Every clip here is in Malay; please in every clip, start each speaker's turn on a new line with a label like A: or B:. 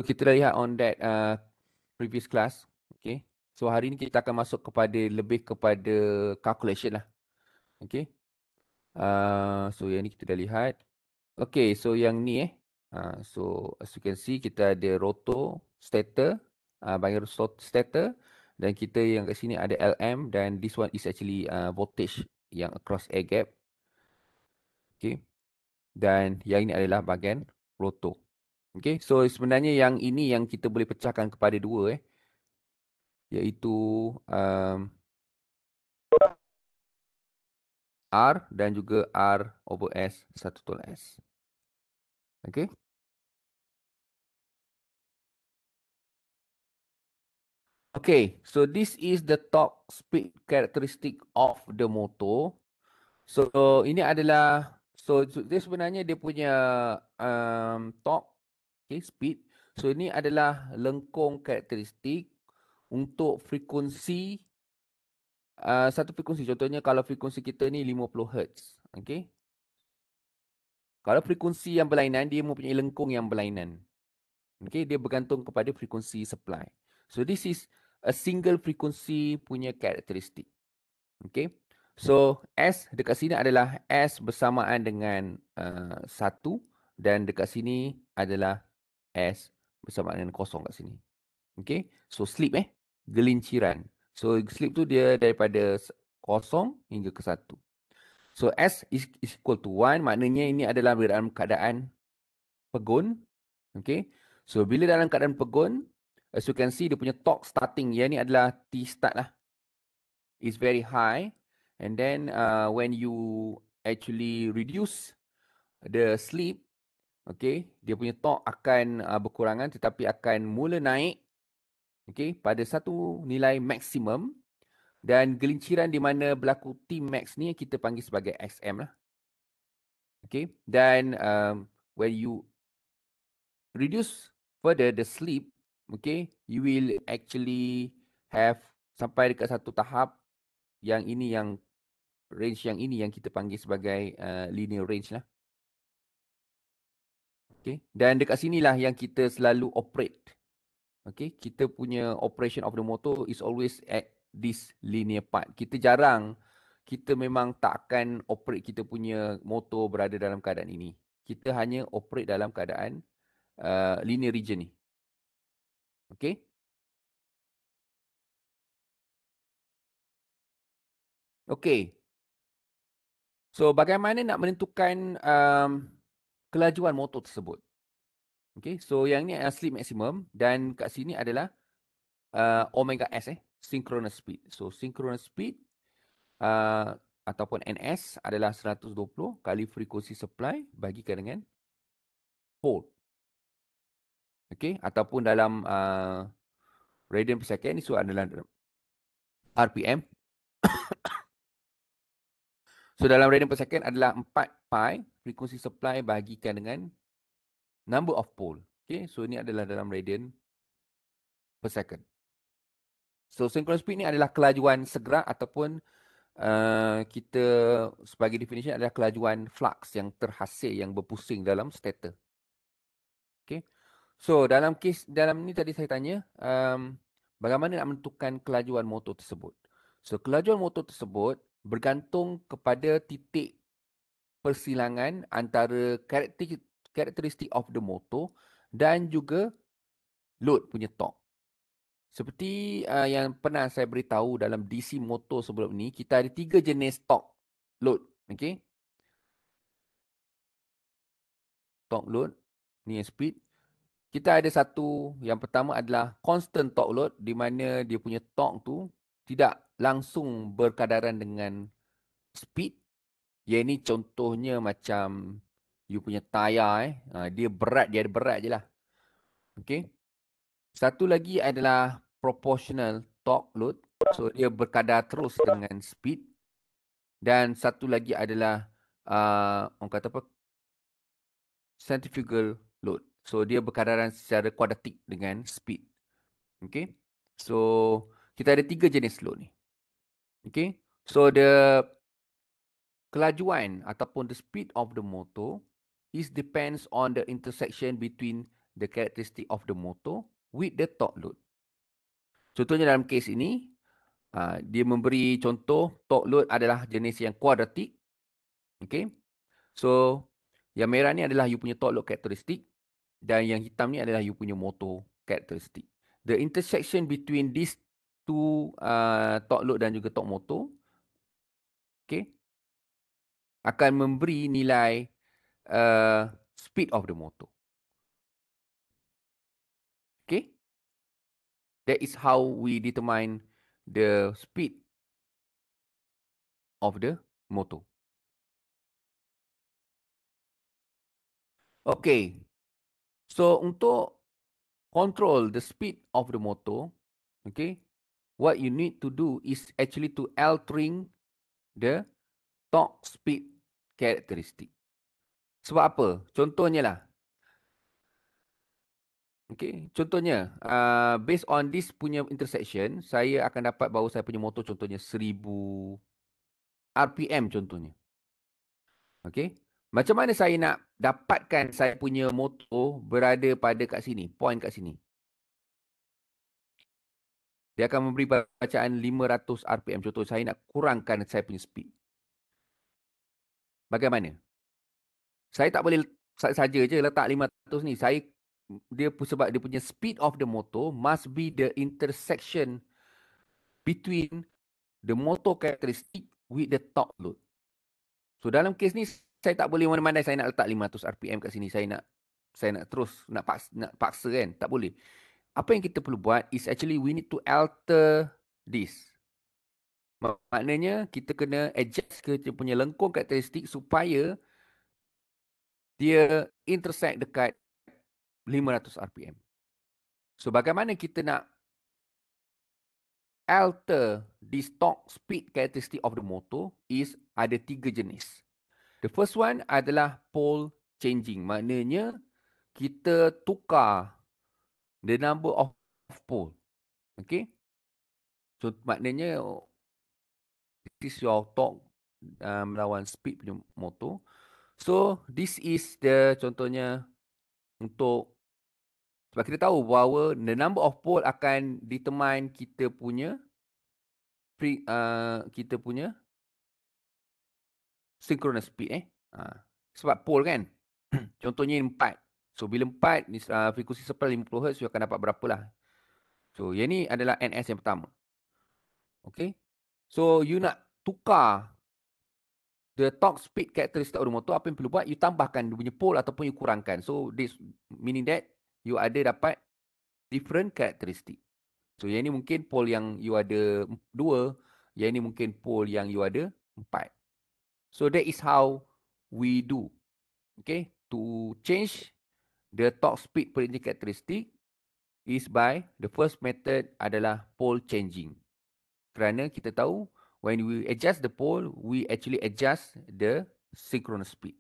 A: Kita dah lihat on that previous class. Okay. So hari ni kita akan masuk kepada lebih kepada calculation lah. Okay. So yang ni kita dah lihat. Okay, so yang ni so as you can see kita ada rotor, stator, binary stator, dan kita yang kat sini ada LM, dan this one is actually voltage yang across air gap. Okay. Dan yang ini adalah bahagian rotor. Okay, so sebenarnya yang ini yang kita boleh pecahkan kepada dua iaitu R dan juga R over S 1 tolak S. Okay. Okay, so this is the torque speed characteristic of the motor. So ini adalah, dia sebenarnya dia punya torque, okay, speed. So ini adalah lengkung karakteristik untuk frekuensi, satu frekuensi. Contohnya kalau frekuensi kita ni 50 Hz. Okay. Kalau frekuensi yang berlainan, dia mempunyai lengkung yang berlainan. Okay, dia bergantung kepada frekuensi supply. So this is a single frekuensi punya karakteristik. Okay. So S dekat sini adalah S bersamaan dengan 1, dan dekat sini adalah S bersamaan dengan kosong kat sini. Okay. So slip gelinciran. So slip tu dia daripada kosong hingga ke 1. So S is equal to 1, maknanya ini adalah dalam keadaan pegun. Okay. So bila dalam keadaan pegun, as you can see dia punya torque starting, yang ni adalah T start lah, is very high. And then when you actually reduce the slip, okay, dia punya torque akan berkurangan tetapi akan mula naik, okay, pada satu nilai maksimum, dan gelinciran di mana berlaku T max ni kita panggil sebagai XM lah. Okay. Dan when you reduce further the slip, okay, you will actually have sampai dekat satu tahap yang ini, yang range yang ini yang kita panggil sebagai linear range lah. Okay. Dan dekat sinilah yang kita selalu operate. Okay. Kita punya operation of the motor is always at this linear part. Kita memang tak akan operate kita punya motor berada dalam keadaan ini. Kita hanya operate dalam keadaan linear region ni. Okay. Okay. So bagaimana nak menentukan kelajuan motor tersebut? Okay. So yang ni adalah slip maximum, dan kat sini adalah omega S, synchronous speed. So synchronous speed ataupun NS adalah 120 kali frekuensi supply bagikan dengan pole. Okay. Ataupun dalam radian per second, itu adalah RPM. So dalam radian per second adalah 4 pi frekuensi supply bagikan dengan number of pole. Okay. So ini adalah dalam radian per second. So synchronous speed ni adalah kelajuan segerak ataupun kita sebagai definition adalah kelajuan flux yang terhasil, yang berpusing dalam stator. Okay. So dalam ni tadi saya tanya bagaimana nak menentukan kelajuan motor tersebut. So kelajuan motor tersebut bergantung kepada titik persilangan antara karakteristik of the motor dan juga load punya torque. Seperti yang pernah saya beritahu dalam DC motor sebelum ni, kita ada 3 jenis torque load. Okay. Torque load, ni yang speed. Kita ada satu, yang pertama adalah constant torque load, di mana dia punya torque tu tidak langsung berkadaran dengan speed. Yang ini contohnya macam you punya tayar, dia ada berat je lah. Okay. Satu lagi adalah proportional torque load. So dia berkadar terus dengan speed. Dan satu lagi adalah orang kata apa, centrifugal load. So dia berkadaran secara kuadratik dengan speed. Okay. So kita ada 3 jenis load ni. Okay. So the kelajuan ataupun the speed of the motor is depends on the intersection between the characteristic of the motor with the torque load. Contohnya dalam kes ini, dia memberi contoh torque load adalah jenis yang kuadratik. Okay. So, yang merah ni adalah you punya torque load characteristic dan yang hitam ni adalah you punya motor characteristic. The intersection between these two torque load dan juga torque motor, okay, akan memberi nilai speed of the motor. Okay. That is how we determine the speed of the motor. Okay. So, untuk control the speed of the motor, okay, what you need to do is actually to altering the torque speed characteristic. Sebab apa? Contohnya lah. Okay. Contohnya, based on this punya intersection, saya akan dapat bahawa saya punya motor contohnya 1000 RPM contohnya. Okay. Macam mana saya nak dapatkan saya punya motor berada pada kat sini, point kat sini. Dia akan memberi bacaan 500 RPM. Contoh, saya nak kurangkan saya punya speed. Bagaimana? Saya tak boleh saja je letak 500 ni. Sebab dia punya speed of the motor must be the intersection between the motor characteristic with the torque load. So dalam kes ni saya tak boleh mana-mana saya nak letak 500 RPM kat sini. Saya nak terus nak paksa kan? Tak boleh. Apa yang kita perlu buat is actually we need to alter this. Maknanya kita kena adjust kita punya lengkung karakteristik supaya dia intersect dekat 500 RPM. So bagaimana kita nak alter this torque speed characteristic of the motor is ada 3 jenis. The first one adalah pole changing. Maknanya kita tukar the number of pole. Okay. So maknanya this is your torque melawan speed punya motor. So this is the contohnya untuk sebab kita tahu bahawa the number of pole akan determine kita punya synchronous speed sebab pole kan. Contohnya 4. So bila 4 frekuensi supply 50 Hz you akan dapat berapa lah. So yang ni adalah NS yang pertama. Okay. So you nak tukar the torque speed characteristic of the motor, apa yang perlu buat? You tambahkan dia punya pole ataupun you kurangkan. So this meaning that you ada dapat different characteristic. So yang ni mungkin pole yang you ada 2, yang ni mungkin pole yang you ada 4. So that is how we do. Okay, to change the torque speed per unit characteristic is by the first method adalah pole changing. Kerana kita tahu when we adjust the pole, we actually adjust the synchronous speed.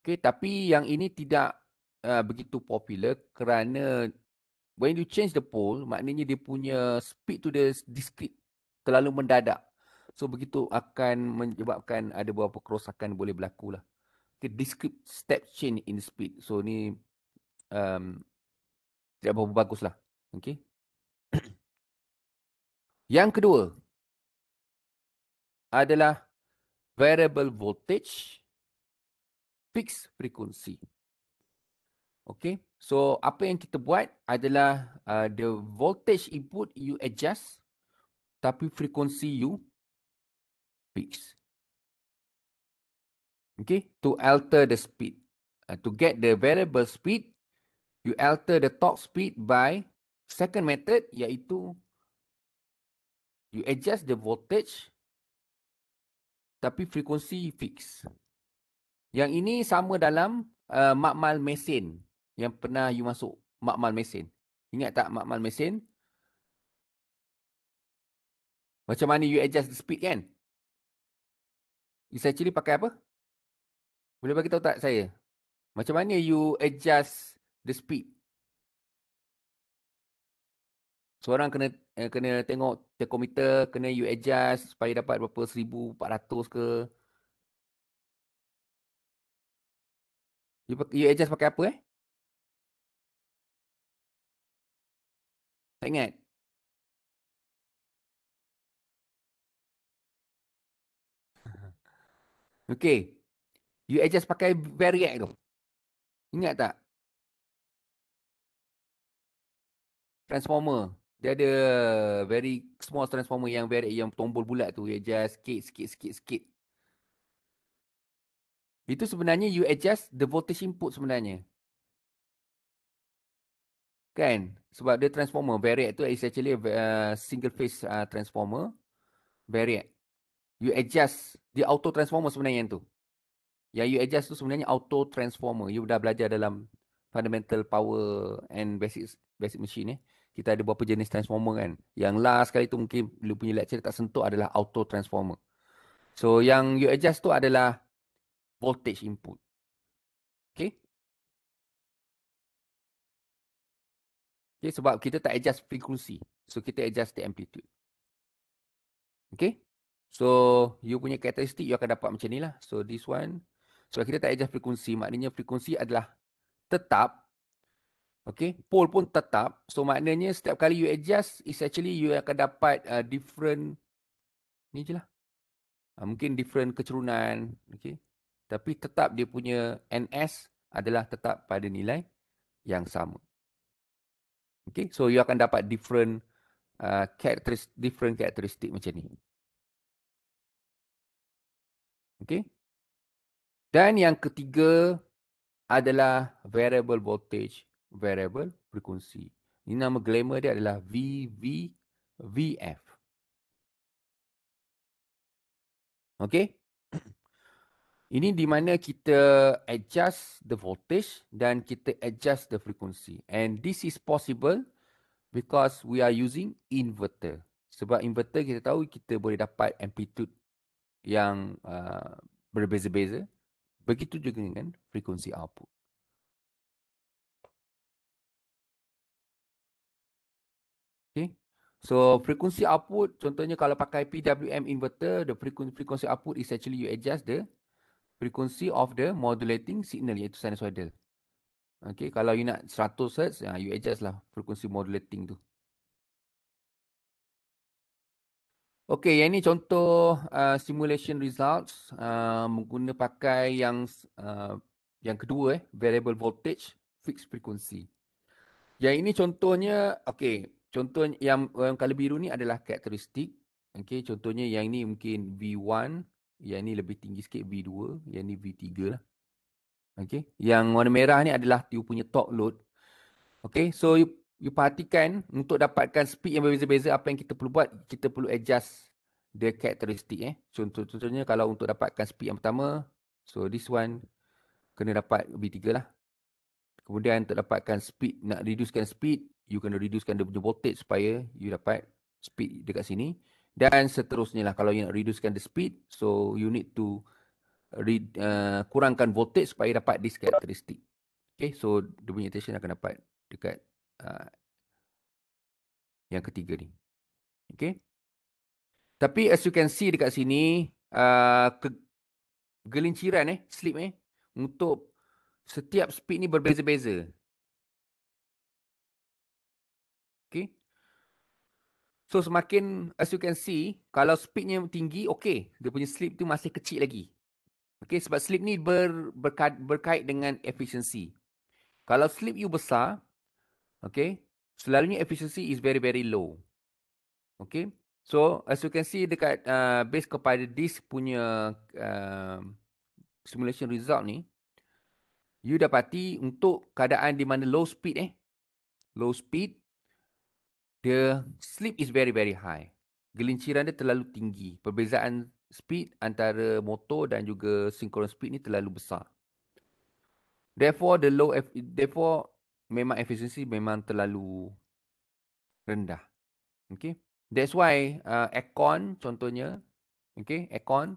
A: Okay, tapi yang ini tidak begitu popular kerana when you change the pole, maknanya dia punya speed to the discrete terlalu mendadak. So begitu akan menyebabkan ada beberapa kerosakan boleh berlaku lah. Okay, discrete step change in speed. So ni tidak berapa bagus lah. Okay. Yang kedua adalah variable voltage, fixed frequency. Okay. So apa yang kita buat adalah the voltage input you adjust tapi frekuensi you fix. Okay, to alter the speed. To get the variable speed, you alter the torque speed by second method, iaitu you adjust the voltage tapi frekuensi fix. Yang ini sama dalam makmal mesin yang pernah you masuk makmal mesin. Ingat tak makmal mesin? Macam mana you adjust the speed kan? It's actually pakai apa? Boleh bagi tahu tak saya? Macam mana you adjust the speed? Seorang kena tengok tachometer, kena you adjust supaya dapat berapa 1400 ke. You adjust pakai apa eh? Tak ingat? Okay. You adjust pakai variac tu. Ingat tak? Transformer. Dia ada very small transformer yang variac, yang tombol bulat tu. You adjust sikit, sikit, sikit, sikit. Itu sebenarnya you adjust the voltage input sebenarnya. Kan? Sebab dia transformer. Variac tu is actually a single phase transformer. Variac. You adjust. Dia auto transformer sebenarnya yang tu. Yang you adjust tu sebenarnya auto transformer. You dah belajar dalam fundamental power and basic machine eh. Kita ada beberapa jenis transformer kan. Yang last kali tu mungkin lu punya lecture tak sentuh adalah auto transformer. So yang you adjust tu adalah voltage input. Okay? Okay, sebab kita tak adjust frekuensi. So kita adjust the amplitude. Okay? So you punya karakteristik you akan dapat macam ni lah. So this one. So kita tak adjust frekuensi. Maknanya frekuensi adalah tetap. Okay, pole pun tetap. So maknanya setiap kali you adjust, is actually you akan dapat different, ni je lah. Mungkin different kecurunan. Okay. Tapi tetap dia punya NS adalah tetap pada nilai yang sama. Okay, so you akan dapat different karakteristik macam ni. Okay. Dan yang ketiga adalah variable voltage, variable frekuensi. Ini nama glamour dia adalah VF. Okay. Ini di mana kita adjust the voltage dan kita adjust the frequency. And this is possible because we are using inverter. Sebab inverter kita tahu kita boleh dapat amplitude yang berbeza-beza. Begitu juga dengan frequency output. Okay. So frequency output, contohnya kalau pakai PWM inverter, the frequency output is actually you adjust the frequency of the modulating signal, iaitu sinusoidal. Okay, kalau you nak 100 Hz, you adjust lah frekuensi modulating tu. Okay, yang ni contoh simulation results menggunakan pakai yang kedua variable voltage, fixed frequency. Yang ini contohnya, okay, contoh yang color biru ni adalah karakteristik. Okay, contohnya yang ni mungkin V1, yang ni lebih tinggi sikit V2, yang ni V3 lah. Okay, yang warna merah ni adalah you punya torque load. Okay, so you perhatikan untuk dapatkan speed yang berbeza-beza, apa yang kita perlu buat, kita perlu adjust the karakteristik. Contohnya kalau untuk dapatkan speed yang pertama, so this one kena dapat V3 lah. Kemudian untuk dapatkan speed, nak reducekan speed, you kena reducekan the voltage supaya you dapat speed dekat sini. Dan seterusnya lah, kalau you nak reducekan the speed, so you need to kurangkan voltage supaya dapat this karakteristik. Okay, so dia punya iteration akan dapat dekat yang ketiga ni. Okay. Tapi as you can see dekat sini, gelinciran slip untuk setiap speed ni berbeza-beza. Okay. So semakin, as you can see, kalau speednya tinggi, okay, dia punya slip tu masih kecil lagi. Okay, sebab slip ni berkait dengan efficiency. Kalau slip you besar, okay, selalunya efficiency is very very low. Okay. So as you can see dekat base kepada this punya simulation result ni, you dapati untuk keadaan di mana low speed low speed, the slip is very very high. Gelinciran dia terlalu tinggi. Perbezaan speed antara motor dan juga synchronous speed ni terlalu besar. Therefore memang efficiency memang terlalu rendah. Okay. That's why aircon contohnya, okay, aircon.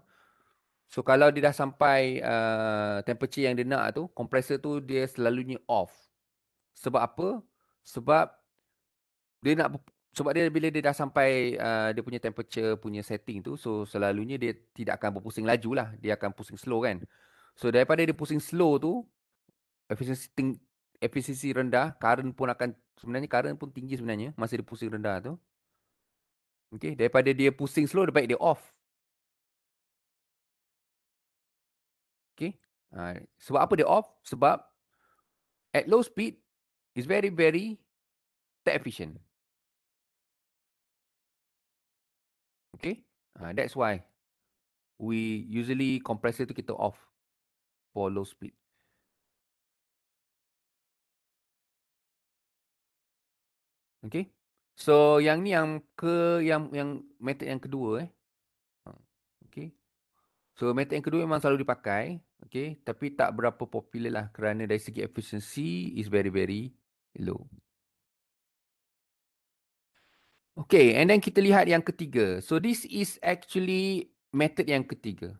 A: So kalau dia dah sampai temperature yang dia nak tu, compressor tu dia selalunya off. Sebab apa? Sebab dia nak, sebab dia bila dia dah sampai dia punya temperature punya setting tu, so selalunya dia tidak akan berpusing laju lah, dia akan pusing slow kan. So daripada dia pusing slow tu, efisiensi rendah, current pun akan, sebenarnya current pun tinggi sebenarnya, masa dia pusing rendah tu. Okay, daripada dia pusing slow, lebih baik dia off. Okay. Sebab apa dia off? Sebab at low speed, is very, very tak efficient. Okay. That's why we usually compressor tu kita off for low speed. Okay. So yang ni yang method yang kedua Okay. So method yang kedua memang selalu dipakai, okay, tapi tak berapa popular lah kerana dari segi efficiency is very, very low. Okay, and then kita lihat yang ketiga. So this is actually method yang ketiga.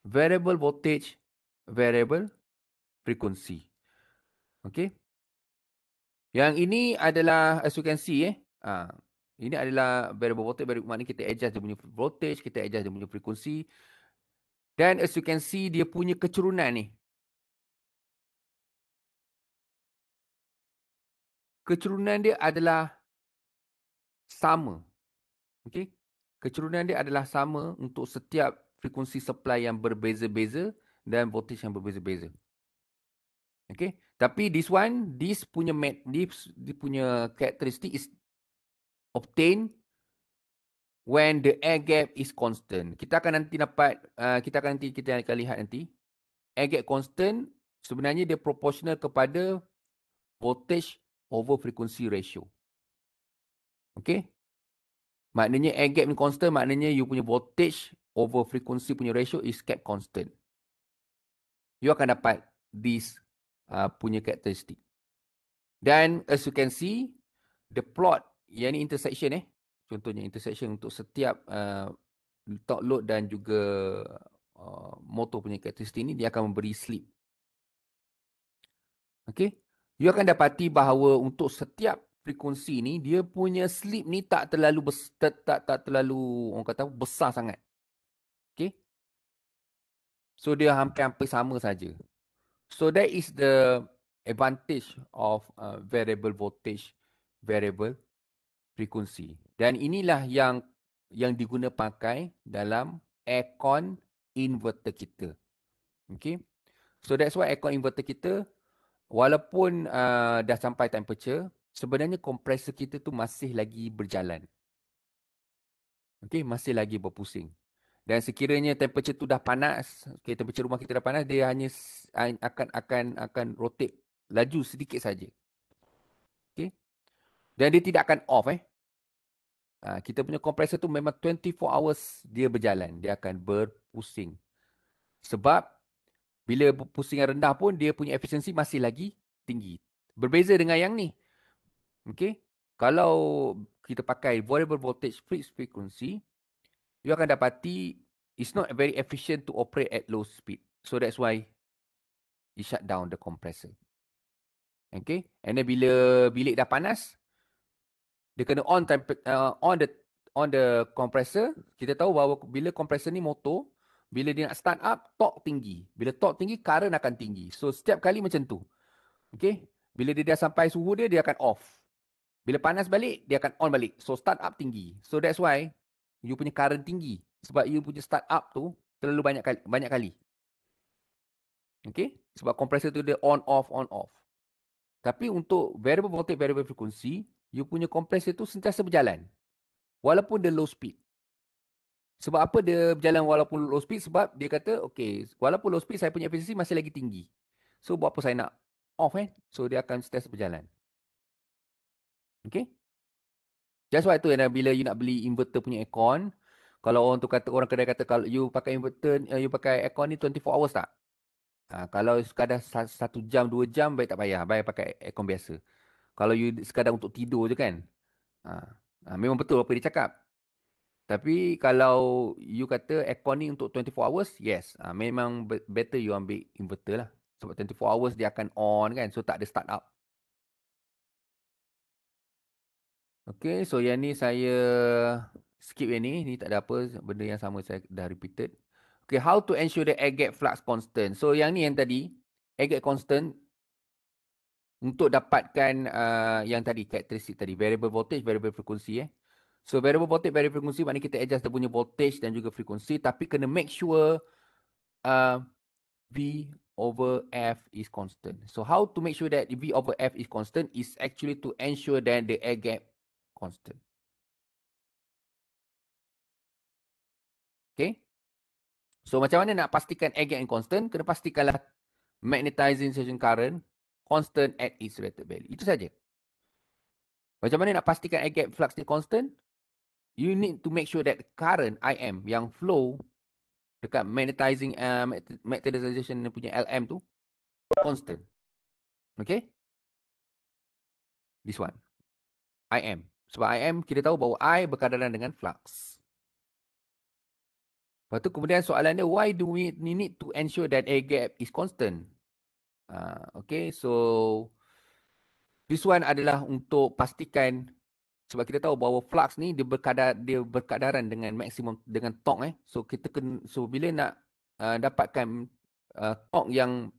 A: Variable voltage, variable frequency. Okay. Yang ini adalah, as you can see, ini adalah variable voltage, maknanya kita adjust dia punya voltage, kita adjust dia punya frequency. Dan as you can see, dia punya kecerunan ni. Kecerunan dia adalah sama. Okay. Kecerunan dia adalah sama untuk setiap frekuensi supply yang berbeza-beza dan voltage yang berbeza-beza. Okay. Tapi this punya dia punya karakteristik is obtained when the air gap is constant. Kita akan lihat nanti. Air gap constant sebenarnya dia proportional kepada voltage over frequency ratio. Okay. Maknanya air gap ni constant, maknanya you punya voltage over frequency punya ratio is kept constant. You akan dapat this punya karakteristik. Dan as you can see, the plot, yang ni intersection contohnya intersection untuk setiap top load dan juga motor punya karakteristik ni, dia akan memberi slip. Okay. You akan dapati bahawa untuk setiap frekuensi ni, dia punya slip ni tak terlalu tak terlalu orang kata besar sangat. Okay. So dia hampir-hampir sama saja. So that is the advantage of variable voltage, variable frequency. Dan inilah yang diguna pakai dalam aircon inverter kita. Okay. So that's why aircon inverter kita, walaupun dah sampai temperature, sebenarnya kompresor kita tu masih lagi berjalan. Okay, masih lagi berpusing. Dan sekiranya temperature tu dah panas, okay, temperature rumah kita dah panas, dia hanya akan rotate laju sedikit saja. Okay. Dan dia tidak akan off. Kita punya kompresor tu memang 24 hours dia berjalan. Dia akan berpusing. Sebab bila pusingan rendah pun, dia punya efisiensi masih lagi tinggi. Berbeza dengan yang ni. Okay. Kalau kita pakai variable voltage fixed frequency, you akan dapati it's not very efficient to operate at low speed. So that's why you shut down the compressor. Okay. And then bila bilik dah panas, dia kena on the compressor. Kita tahu bahawa bila compressor ni motor, bila dia nak start up, torque tinggi. Bila torque tinggi, current akan tinggi. So setiap kali macam tu. Okay. Bila dia dah sampai suhu dia, dia akan off. Bila panas balik, dia akan on balik. So start up tinggi. So that's why you punya current tinggi. Sebab you punya start up tu terlalu banyak kali. Okay. Sebab compressor tu dia on off, on off. Tapi untuk variable voltage, variable frequency, you punya compressor tu sentiasa berjalan. Walaupun dia low speed. Sebab apa dia berjalan walaupun low speed? Sebab dia kata, okay, walaupun low speed, saya punya efisiensi masih lagi tinggi. So, buat apa saya nak off So, dia akan sentiasa berjalan. Okay. That's why tu bila you nak beli inverter punya aircon, kalau orang kedai kata, kalau you pakai inverter, you pakai aircon ni 24 hours tak? Kalau sekadar 1 jam, 2 jam, baik tak payah. Baik pakai aircon biasa. Kalau you sekadar untuk tidur je kan. Memang betul apa dia cakap. Tapi kalau you kata aircon ni untuk 24 hours, yes. Memang better you ambil inverter lah. Sebab 24 hours dia akan on kan. So tak ada start up. Okay, so yang ni saya skip yang ni. Ni tak ada apa. Benda yang sama saya dah repeated. Okay, how to ensure the air gap flux constant. So yang ni yang tadi, air gap constant. untuk dapatkan yang tadi, karakteristik tadi, variable voltage, variable frequency. So variable voltage, variable frequency maknanya kita adjust dia punya voltage dan juga frequency, tapi kena make sure uh, V over F is constant. So how to make sure that V over F is constant is actually to ensure that the air gap constant. Okay. So macam mana nak pastikan air gap constant? Kena pastikanlah magnetization current constant at its rated value. Itu saja. Macam mana nak pastikan air gap flux ni constant? You need to make sure that current IM yang flow dekat magnetization punya LM tu constant. Okay? This one. IM. Sebab IM kita tahu bahawa I berkadaran dengan flux. Lepas tu kemudian soalan dia, why do we need to ensure that air gap is constant? Okay, so this one adalah untuk pastikan, sebab kita tahu bahawa flux ni dia berkadaran dengan maksimum, dengan torque. So bila nak dapatkan torque yang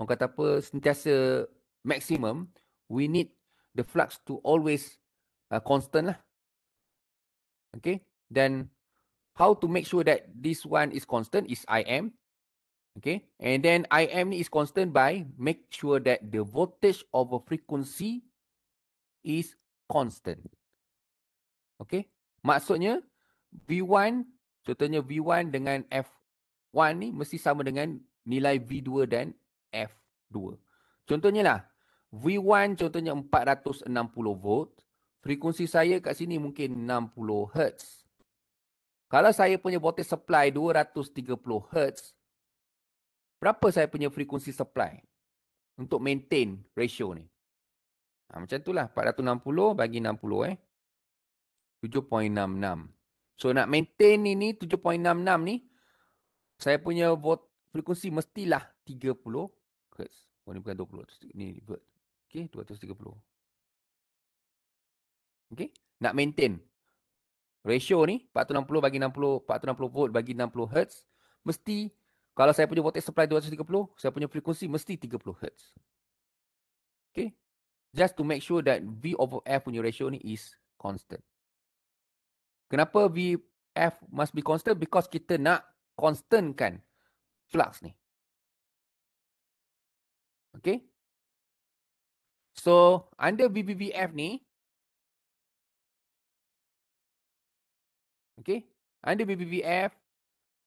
A: orang kata apa, sentiasa maksimum, we need the flux to always constant lah. Okay, then how to make sure that this one is constant is IM. Okay, and then IM ni is constant by make sure that the voltage over frequency is constant. Okay, maksudnya V1, contohnya V1 dengan F1 ni mesti sama dengan nilai V2 dan F2. Contohnya lah, V1 contohnya 460 volt, frekuensi saya kat sini mungkin 60 Hz. Kalau saya punya voltage supply 230 Hz, berapa saya punya frekuensi supply untuk maintain ratio ni? Macam itulah, 460 bagi 60 7.66. So nak maintain ini 7.66 ni, saya punya frekuensi mestilah 30 Hz. Oh ni bukan 20, ni volt. Okay, 230. Okay, nak maintain ratio ni 460 bagi 60, 460 volt bagi 60 Hz, mesti kalau saya punya voltage supply 230, saya punya frekuensi mesti 30 Hz. Okay, just to make sure that V over F punya ratio ni is constant. Kenapa VF must be constant? Because kita nak constantkan flux ni. Okay. So, under VVVF ni, okay, under VVVF,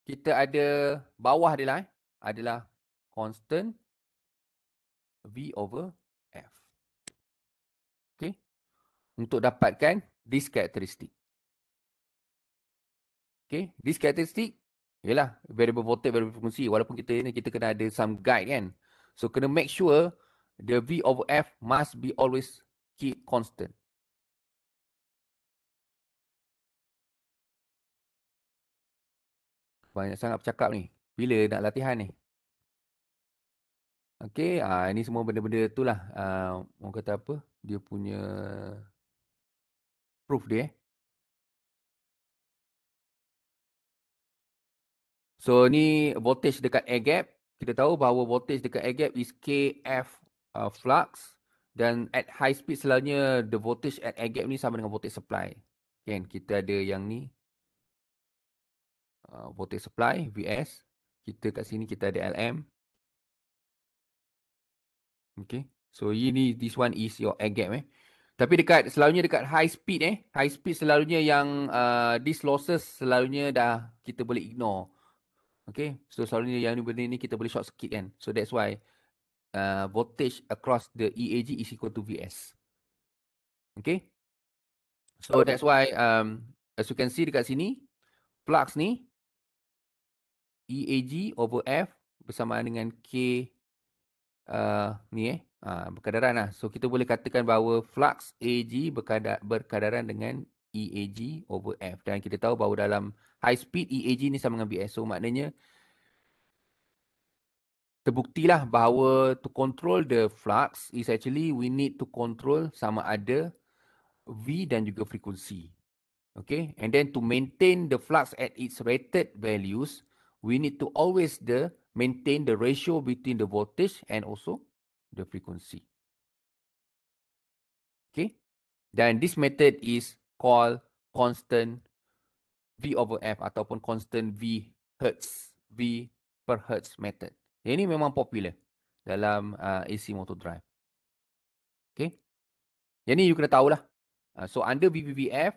A: kita ada bawah dia adalah constant V over F. Okay. Untuk dapatkan this characteristic. Okay. This characteristic, ialah variable voltage, variable frequency. Walaupun kita kena ada some guide kan. So, kena make sure the V over F must be always keep constant. Banyak sangat bercakap ni. Bila nak latihan ni? Okey, ini semua benda-benda itulah. Orang kata apa? Dia punya proof dia. So, ni voltage dekat air gap. Kita tahu bahawa voltage dekat air gap is KF flux. Dan at high speed selalunya the voltage at air gap ni sama dengan voltage supply. Kan, kita ada yang ni. Voltage supply, VS. Kita kat sini kita ada LM. Okay. So, this one is your air gap. Tapi selalunya dekat high speed high speed selalunya yang these losses selalunya dah kita boleh ignore. Okay. So, selalunya yang benda ni kita boleh short circuit kan. So, that's why voltage across the EAG is equal to VS. Okay. So, that's why as you can see dekat sini, flux ni EAG over F bersamaan dengan K ni berkadaran lah. So, kita boleh katakan bahawa flux AG berkadaran dengan EAG over F. Dan kita tahu bahawa dalam high speed EAG ni sama dengan VS. So, maknanya terbuktilah bahawa to control the flux is actually we need to control sama ada V dan juga frekuensi. Okay. And then to maintain the flux at its rated values, we need to always maintain the ratio between the voltage and also the frequency. Dan this method is called constant V over F ataupun constant V Hertz, V per Hertz method. Yang ini memang popular dalam AC motor drive. Okay. Yang ni you kena tahulah. So under VVVF,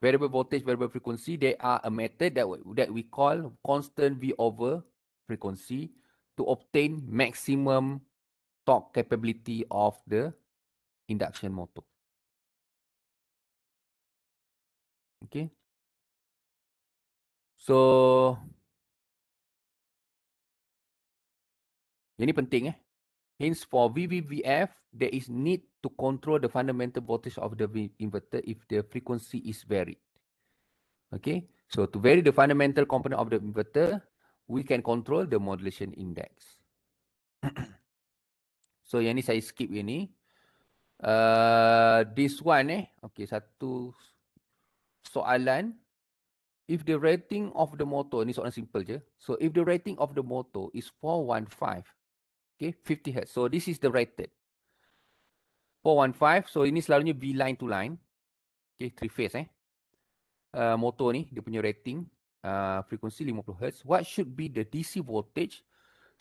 A: variable voltage, variable frequency, there are a method that we call constant V over frequency to obtain maximum torque capability of the induction motor. Okay. So, yang ni penting Hence, for VVVF, there is need to control the fundamental voltage of the inverter if the frequency is varied. Okay, so to vary the fundamental component of the inverter, we can control the modulation index. So, yang ni saya skip yang ni. This one okay, satu soalan. If the rating of the motor, ni soalan simple je. So, if the rating of the motor is 415, okay, 50 Hz. So, this is the rated. 415, so ini selalunya V line to line. Okay, 3 phase motor ni, dia punya rating, frekuensi 50 Hz. What should be the DC voltage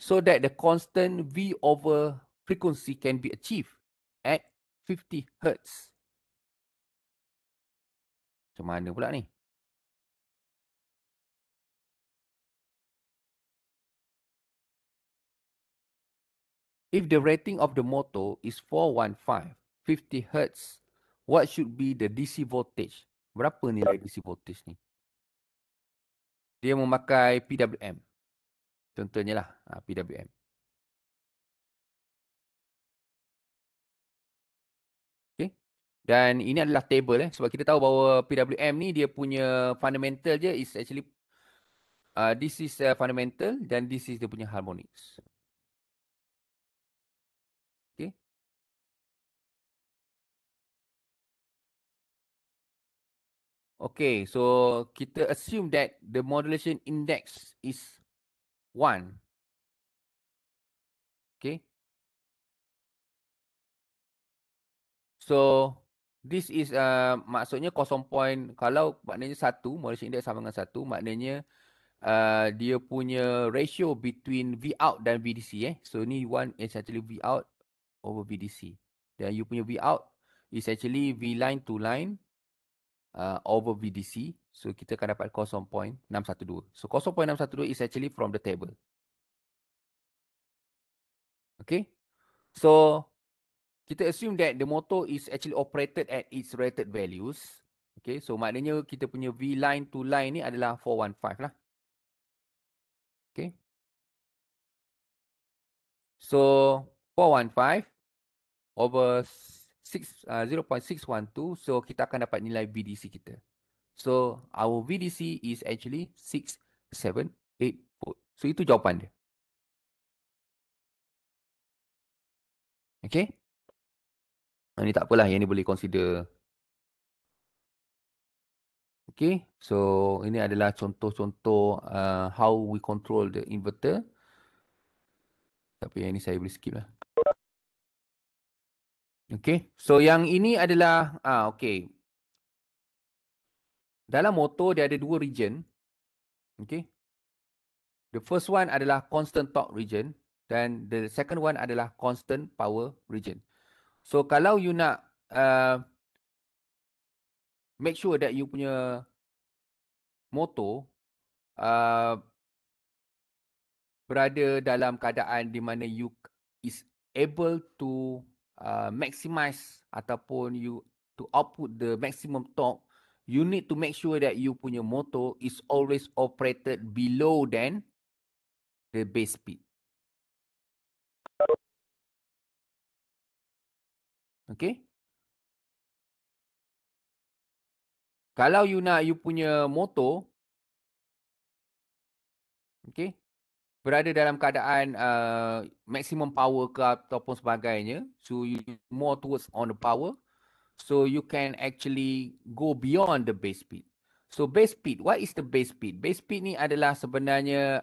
A: so that the constant V over frequency can be achieved at 50 Hz? Macam mana pula ni? If the rating of the motor is 415, 50 Hz, what should be the DC voltage? Berapa nilai DC voltage ni? Dia memakai PWM. Contohnya lah, PWM. Okay. Dan ini adalah table sebab kita tahu bahawa PWM ni dia punya fundamental je is actually this is fundamental dan this is dia punya harmonics. Okay. Okay, so kita assume that the modulation index is 1. Okay. So this is maksudnya 0. Kalau maknanya 1, modulation index sama dengan 1, maknanya dia punya ratio between V out dan VDC So ni 1 is actually V out over VDC. Dan you punya V out is actually V line to line over VDC. So kita akan dapat 0.612. So 0.612 is actually from the table. Okay. So kita assume that the motor is actually operated at its rated values. Okay. So maknanya kita punya V line to line ni adalah 415 lah. Okay. So 415 over 0.612. So kita akan dapat nilai VDC kita. So our VDC is actually 678 volt. So itu jawapan dia. Okay. Ini tak apalah, yang ni boleh consider. Okay. So ini adalah contoh-contoh how we control the inverter. Tapi yang ini saya boleh skip lah. Okay. So yang ini adalah okay. Dalam motor dia ada 2 region. Okay. The first one adalah constant torque region dan the second one adalah constant power region. So kalau you nak make sure that you punya motor berada dalam keadaan di mana you is able to maximize ataupun you to output the maximum torque, you need to make sure that you punya motor is always operated below than the base speed. Okay. Kalau you nak you punya motor, okay, berada dalam keadaan maximum power ke ataupun sebagainya, so you more towards on the power, so you can actually go beyond the base speed. So base speed, what is the base speed? Base speed ni adalah sebenarnya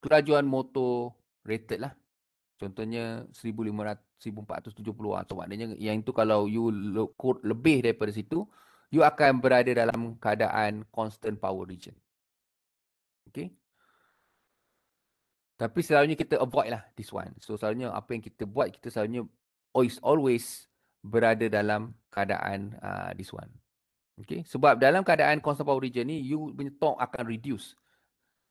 A: kelajuan motor rated lah. Contohnya 1500, 1470. So maknanya yang itu kalau you code lebih daripada situ, you akan berada dalam keadaan constant power region. Okay. Tapi selalunya kita avoid lah this one. So selalunya apa yang kita buat, kita selalunya always berada dalam keadaan this one. Okay. Sebab dalam keadaan constant power region ni, you punya torque akan reduce.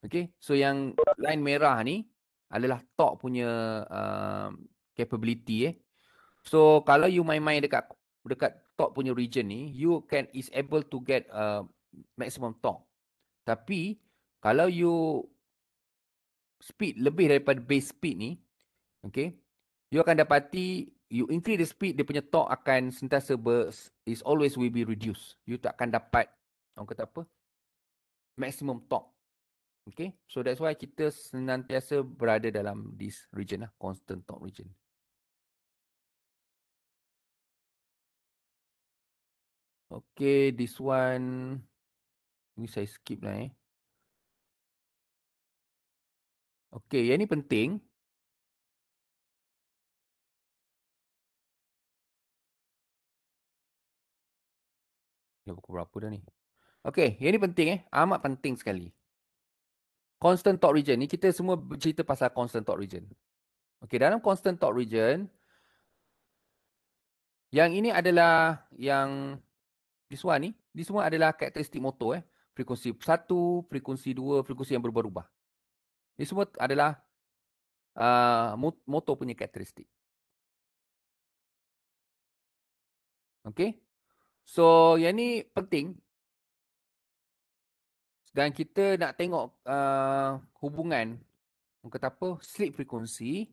A: Okay. So yang line merah ni adalah torque punya capability. So kalau you main-main dekat torque punya region ni, you is able to get maximum torque. Tapi kalau you speed lebih daripada base speed ni, okay, you akan dapati you increase the speed, dia punya torque akan sentiasa is always will be reduced. You tak akan dapat, orang kata apa, maximum torque. Okay, so that's why kita senantiasa berada dalam this region lah, constant torque region. Okay, this one ni saya skip lah. Okay, yang ni penting. Dah pukul berapa dah ni? Okay, yang ni penting amat penting sekali. Constant torque region ni, kita semua bercerita pasal constant torque region. Okay, dalam constant torque region, yang ini adalah yang this one ni, ini semua adalah karakteristik motor. Frekuensi 1, frekuensi 2, frekuensi yang berubah-ubah. Ini semua adalah motor punya karakteristik. Okay. So, yang ni penting. Dan kita nak tengok hubungan, kata apa, slip frekuensi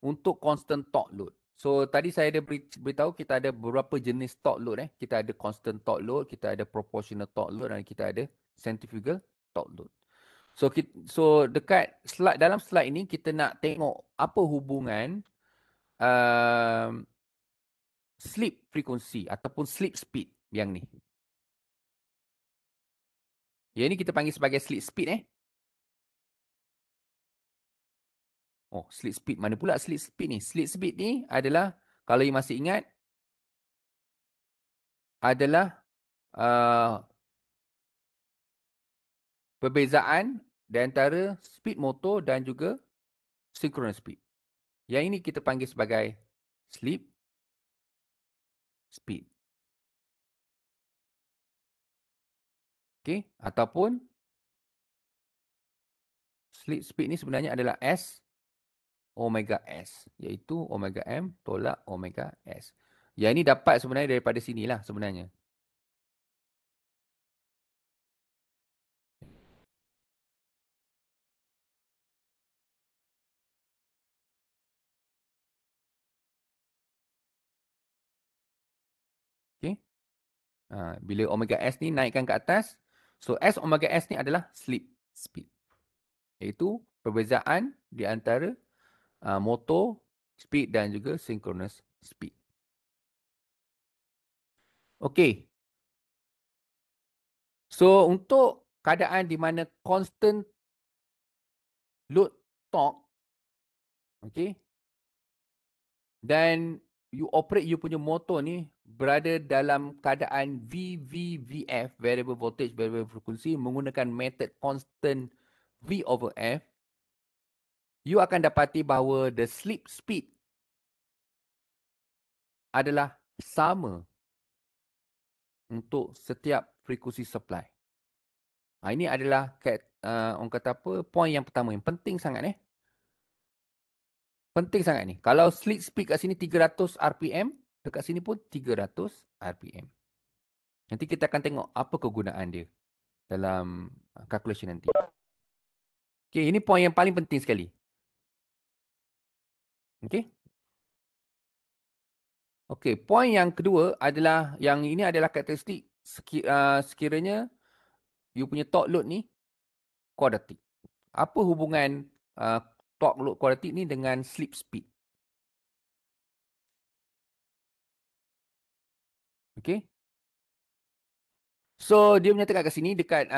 A: untuk constant torque load. So tadi saya ada beritahu kita ada beberapa jenis torque load. Kita ada constant torque load, kita ada proportional torque load dan kita ada centrifugal torque load. So dekat slide, dalam slide ini kita nak tengok apa hubungan slip frekuensi ataupun slip speed yang ni. Yang ni kita panggil sebagai slip speed. Oh, slip speed. Mana pula slip speed ni? Slip speed ni adalah, kalau you masih ingat, adalah perbezaan di antara speed motor dan juga synchronous speed. Yang ini kita panggil sebagai slip speed. Okay. Ataupun slip speed ni sebenarnya adalah S omega S. Iaitu omega M tolak omega S. Yang ini dapat sebenarnya daripada sinilah sebenarnya. Okay. Bila omega S ni naikkan ke atas, so S omega S ni adalah slip speed. Iaitu perbezaan di antara motor speed dan juga synchronous speed. Okay. So untuk keadaan di mana constant load torque, okay, dan you operate you punya motor ni berada dalam keadaan VVF, variable voltage, variable frequency, menggunakan method constant V over F, you akan dapati bahawa the slip speed adalah sama untuk setiap frekuensi supply. Ini adalah orang kata apa, point yang pertama yang penting sangat. Penting sangat ni. Kalau slip speed kat sini 300 RPM, dekat sini pun 300 RPM. Nanti kita akan tengok apa kegunaan dia dalam calculation nanti. Okay, ini point yang paling penting sekali. Okay. Okay, point yang kedua adalah, yang ini adalah karakteristik sekiranya you punya torque load ni quadratic. Apa hubungan torque load quadratic ni dengan slip speed? Okay. So dia menyatakan kat sini dekat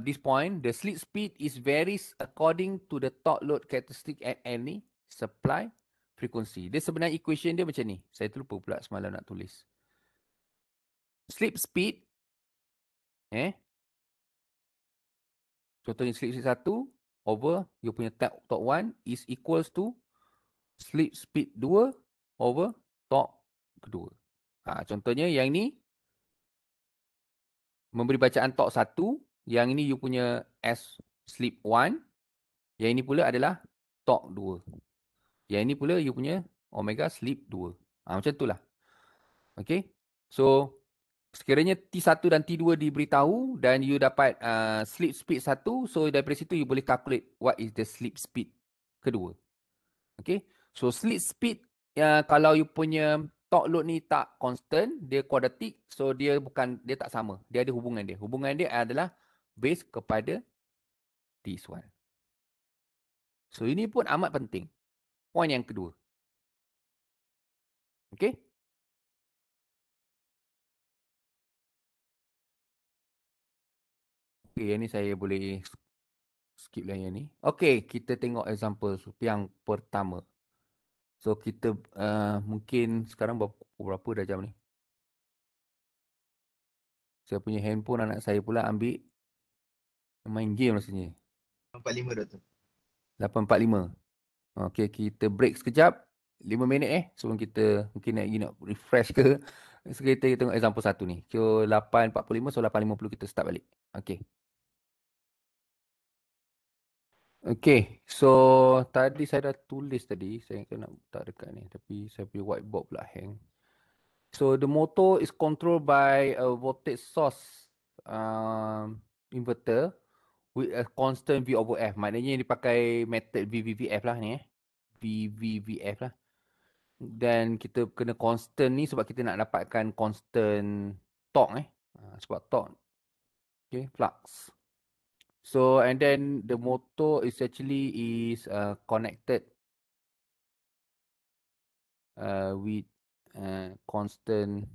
A: this point, the slip speed is varies according to the torque load characteristic at N ni. supply frequency. Dia sebenarnya equation dia macam ni. Saya terlupa pula semalam nak tulis. Slip speed, contohnya slip speed 1 over you punya torque 1 is equals to slip speed 2 over torque kedua. Contohnya yang ni memberi bacaan torque 1, yang ini you punya S slip 1, yang ini pula adalah torque 2. Yang ini pula you punya omega slip 2. Macam itulah. Okay. So, sekiranya T1 dan T2 diberitahu dan you dapat slip speed 1, so daripada situ you boleh calculate what is the slip speed kedua. Okay. So, slip speed, kalau you punya torque load ni tak constant, dia quadratic, so dia tak sama. Dia ada hubungan dia. Hubungan dia adalah base kepada T1. So, ini pun amat penting. Poin yang kedua. Okay. Okay, yang ni saya boleh skip lah yang ni. Okay, kita tengok example yang pertama. So, kita mungkin sekarang berapa dah jam ni? Saya punya handphone anak saya pula ambil main game rasanya.
B: 8.45 Dr.
A: 8.45. Okay, kita break sekejap. 5 minit sebelum kita mungkin nak refresh ke. So, kita tengok example satu ni. So, 8.45, so 8.50 kita start balik. Okay. Okay, so tadi saya dah tulis tadi. Saya nak letak dekat ni. Tapi saya punya whiteboard pula hang. So the motor is controlled by a voltage source inverter with a constant V over F. Maknanya dia pakai method VVVF lah ni. VVVF lah. Dan kita kena constant ni sebab kita nak dapatkan constant torque sebab torque. Okay, flux. So and then the motor is actually connected with constant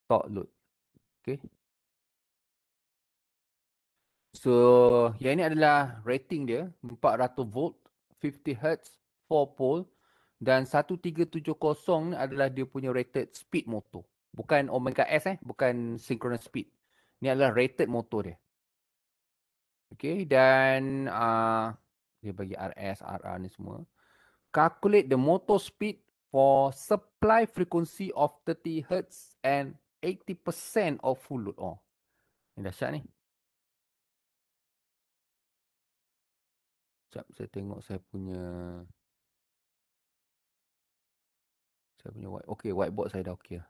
A: torque load. Okay. So yang ini adalah rating dia 400 volt, 50 Hz, 4 pole dan 1370 adalah dia punya rated speed motor. Bukan omega S bukan synchronous speed. Ini adalah rated motor dia. Okay, dan dia bagi RS, RR ni semua. Calculate the motor speed for supply frequency of 30 Hz and 80% of full load. Ini dahsyat ni. Sekejap, saya tengok saya punya white. Okay, whiteboard saya dah okay lah.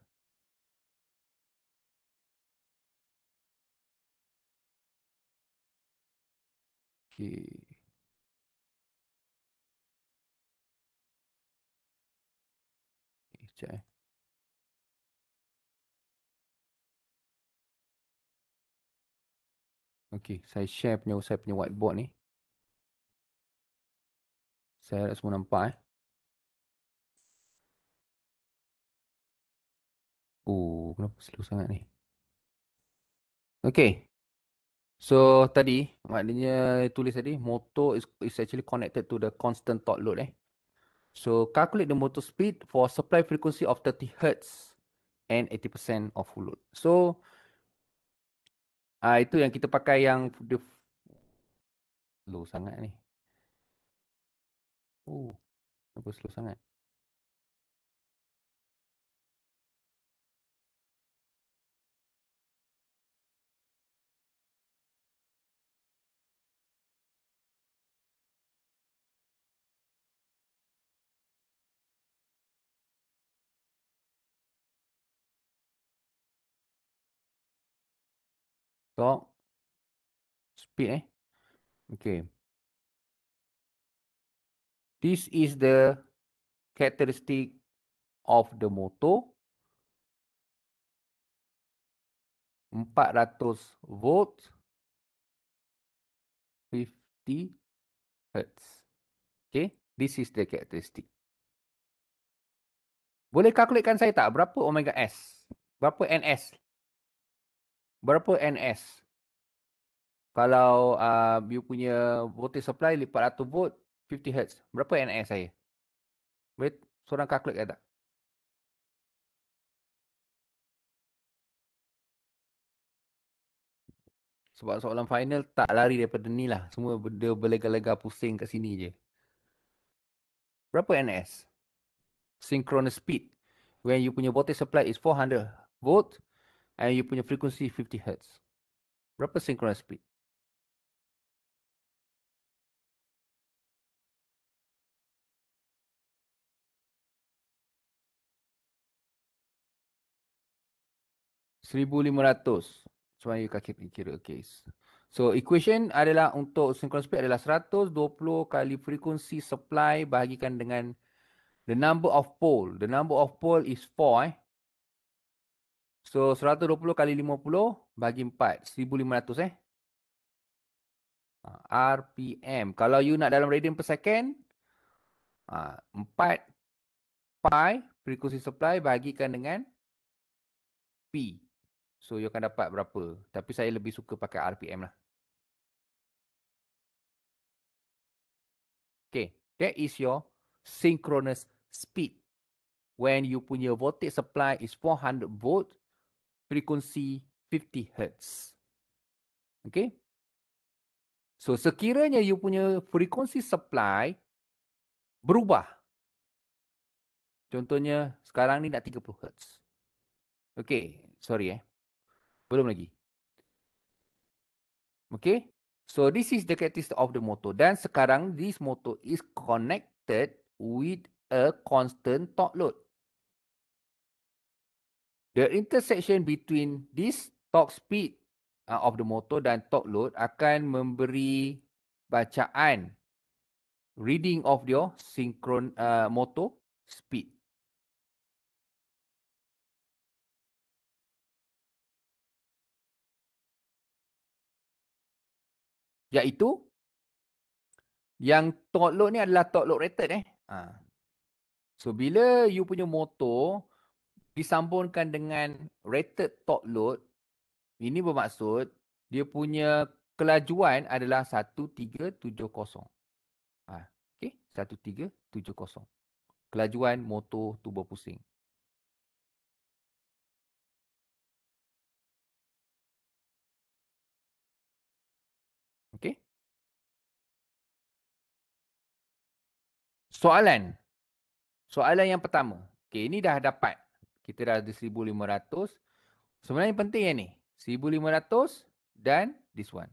A: Okay. Sekejap Okay, saya share saya punya whiteboard ni. Saya harap semua nampak kenapa slow sangat ni? Okay. So tadi maknanya tulis tadi motor is actually connected to the constant torque load So calculate the motor speed for supply frequency of 30 Hz and 80% of full load. So itu yang kita pakai yang slow sangat ni. Kenapa slow sangat? Torque speed Okay. This is the characteristic of the motor. 400 volt, 50 Hz. Okay, this is the characteristic. Boleh kalkulatkan saya tak berapa omega S? Berapa NS? Berapa NS? Kalau you punya voltage supply 400 volt 50 Hz. Berapa NS saya? Boleh seorang calculate ke tak? Sebab soalan final tak lari daripada ni lah. Semua benda berlega-lega pusing kat sini je. Berapa NS? Synchronous speed. When you punya voltage supply is 400 volt and you punya frequency 50 Hz. Berapa synchronous speed? 1500. So you kira. Okay. So equation adalah untuk synchronous speed adalah 120 kali frekuensi supply bahagikan dengan the number of pole. The number of pole is 4 . So 120 kali 50 bagi 4. 1500 . RPM. Kalau you nak dalam radian per second, 4 pi frekuensi supply bahagikan dengan P. So you akan dapat berapa. Tapi saya lebih suka pakai RPM lah. Okay. That is your synchronous speed. When you punya voltage supply is 400 volt, frekuensi 50 Hz. Okay. So sekiranya you punya frekuensi supply berubah. Contohnya sekarang ni nak 30 Hz. Okay. Sorry Belum lagi. Okay. So this is the characteristic of the motor. Dan sekarang this motor is connected with a constant torque load. The intersection between this torque speed of the motor dan torque load akan memberi bacaan reading of your synchron motor speed. Iaitu yang torque load ni adalah torque load rated So bila you punya motor disambungkan dengan rated torque load, ini bermaksud dia punya kelajuan adalah 1370. Okay, 1370. Kelajuan motor tu berpusing. Okay. Soalan yang pertama. Okay, ini dah dapat. Kita dah ada 1500. Sebenarnya penting yang ni. 1500 dan this one.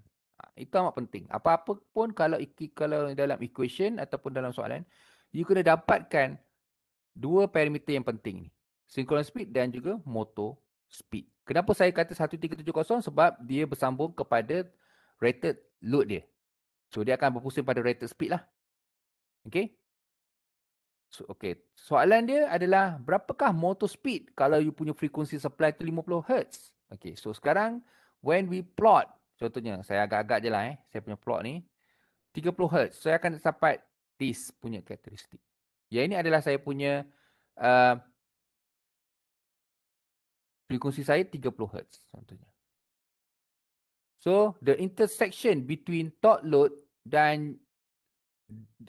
A: Itu amat penting. Apa-apa pun kalau dalam equation ataupun dalam soalan, you kena dapatkan dua parameter yang penting ni. Synchronous speed dan juga motor speed. Kenapa saya kata 1370? Sebab dia bersambung kepada rated load dia. So dia akan berpusing pada rated speed lah. Okay. So, okay. Soalan dia adalah berapakah motor speed kalau you punya frequency supply tu 50 Hz? Okay. So sekarang when we plot, contohnya saya agak-agak je lah saya punya plot ni 30 Hz. Saya akan dapat this punya karakteristik. Yang ini adalah saya punya frekuensi saya 30 Hz contohnya. So the intersection between torque load dan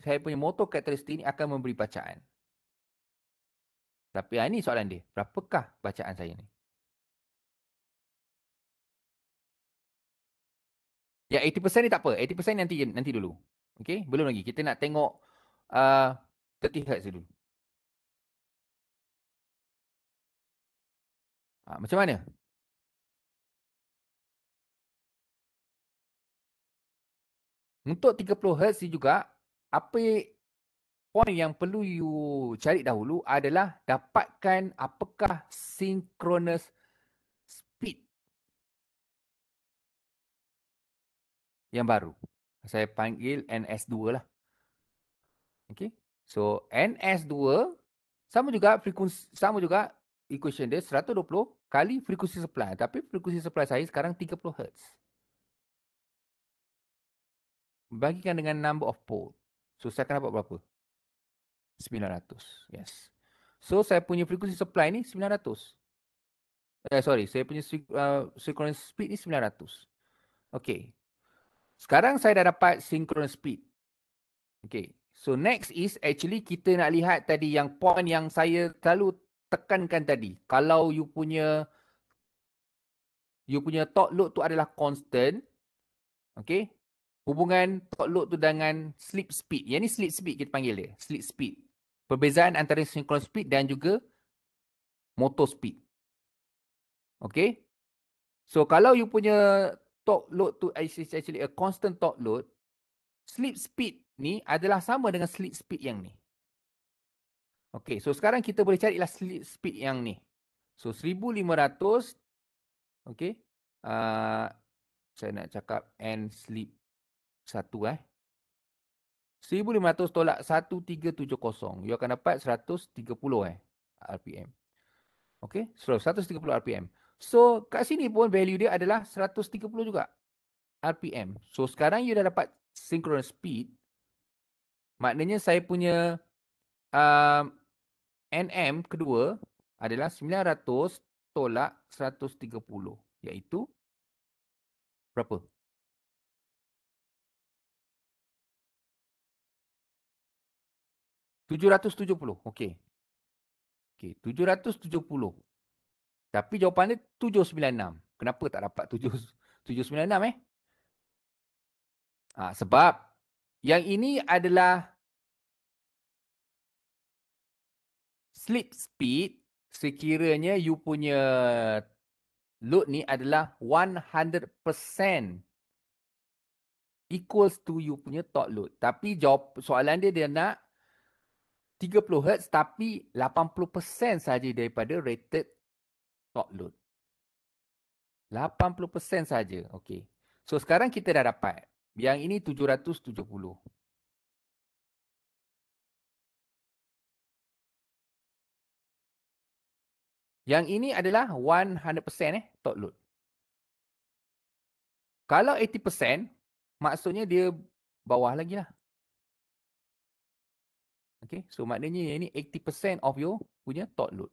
A: saya punya motor karakteristik ini akan memberi bacaan. Tapi ini soalan dia. Berapakah bacaan saya ni? Ya 80% ni tak apa. 80% nanti dulu. Okay. Belum lagi. Kita nak tengok 30 Hz dulu. Macam mana? Untuk 30 Hz ni juga, apa point yang perlu you cari dahulu adalah dapatkan apakah synchronous speed yang baru. Saya panggil NS2 lah. Okay. So NS2 sama juga equation dia 120 kali frekuensi supply. Tapi frekuensi supply saya sekarang 30 Hz. Bagikan dengan number of pole. So saya akan dapat berapa? 900. Yes. So saya punya frekuensi supply ni 900. Sorry, saya punya synchronous speed ni 900. Okay. Sekarang saya dah dapat synchronous speed. Okay. So next is actually kita nak lihat tadi yang point yang saya selalu tekankan tadi. Kalau you punya torque load tu adalah constant, okay, hubungan torque load tu dengan slip speed. Yang ni slip speed kita panggil dia, slip speed. Perbezaan antara synchronous speed dan juga motor speed. Okay. So kalau you punya torque load tu is actually a constant torque load, slip speed ni adalah sama dengan slip speed yang ni. Okay, so sekarang kita boleh carilah slip speed yang ni. So 1500, okay. Saya nak cakap N slip 1 1500 tolak 1370. You akan dapat 130 RPM. Okay, so 130 RPM. So kat sini pun value dia adalah 130 juga RPM. So sekarang you dah dapat synchronous speed. Maknanya saya punya NM kedua adalah 900 tolak 130. Iaitu berapa? 770. Okey. Okey, 770. Tapi jawapan dia 796. Kenapa tak dapat 796 sebab yang ini adalah slip speed sekiranya you punya load ni adalah 100% equals to you punya torque load. Tapi jawab soalan dia nak 30 Hz tapi 80% saja daripada rated torque load. 80% saja. Okey. So sekarang kita dah dapat. Yang ini 770. Yang ini adalah 100% torque load. Kalau 80%, maksudnya dia bawah lagi lah. Okay, so maknanya yang ini 80% of your punya torque load.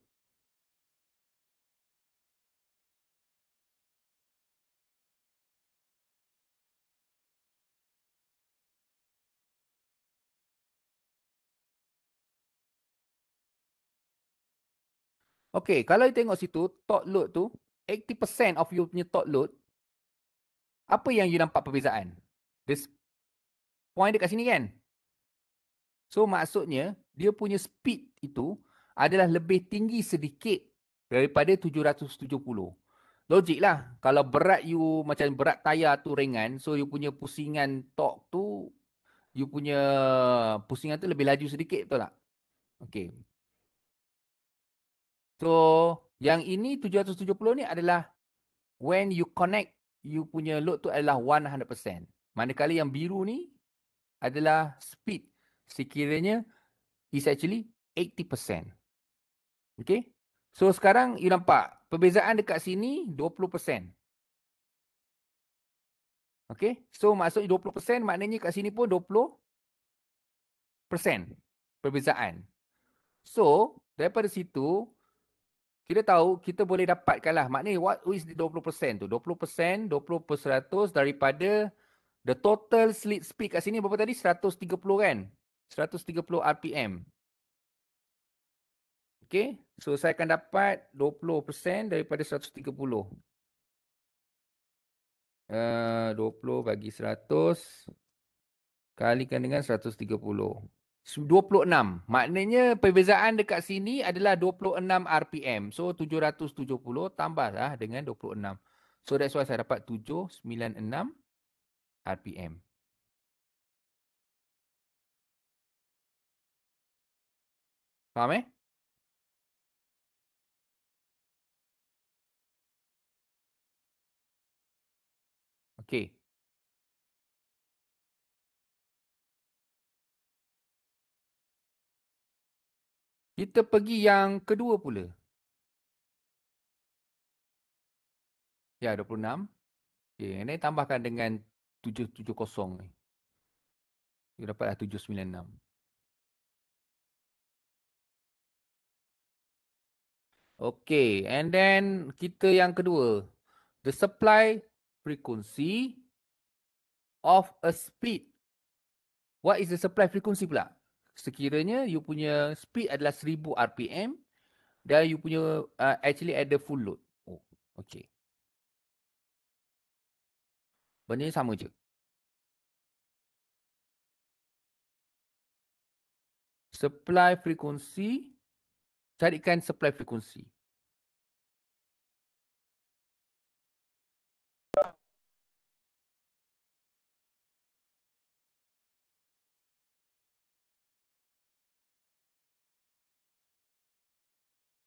A: Okay, kalau you tengok situ, torque load tu, 80% of your punya torque load, apa yang you nampak perbezaan? This point dekat sini kan? So maksudnya, dia punya speed itu adalah lebih tinggi sedikit daripada 770. Logik lah. Kalau berat you, macam berat tayar tu ringan, so you punya pusingan torque tu, you punya pusingan tu lebih laju sedikit, betul tak? Okay. So, yang ini 770 ni adalah when you connect, you punya load tu adalah 100%. Manakala yang biru ni adalah speed. Sekiranya is actually 80%. Okay. So, sekarang you nampak perbezaan dekat sini 20%. Okay. So, maksudnya 20% maknanya kat sini pun 20% perbezaan. So, daripada situ, kita tahu kita boleh dapatkanlah. Maknanya what is the 20% tu? 20%, 20% daripada the total slip speed kat sini berapa tadi? 130 kan? 130 RPM. Okay. So, saya akan dapat 20% daripada 130. 20 bagi 100 kalikan dengan 130. 26. Maknanya perbezaan dekat sini adalah 26 RPM. So 770 tambahlah dengan 26. So that's why saya dapat 796 RPM. Faham Okey. Kita pergi yang kedua pula. Ya, 26. Okey, ini tambahkan dengan 770 ni. Kita dapatlah 796. Okey, and then kita yang kedua. The supply frequency of a speed. What is the supply frequency pula? Sekiranya you punya speed adalah 1000 RPM dan you punya actually ada full load. Oh, okay. Benda ni sama je. Supply frequency, carikan supply frequency.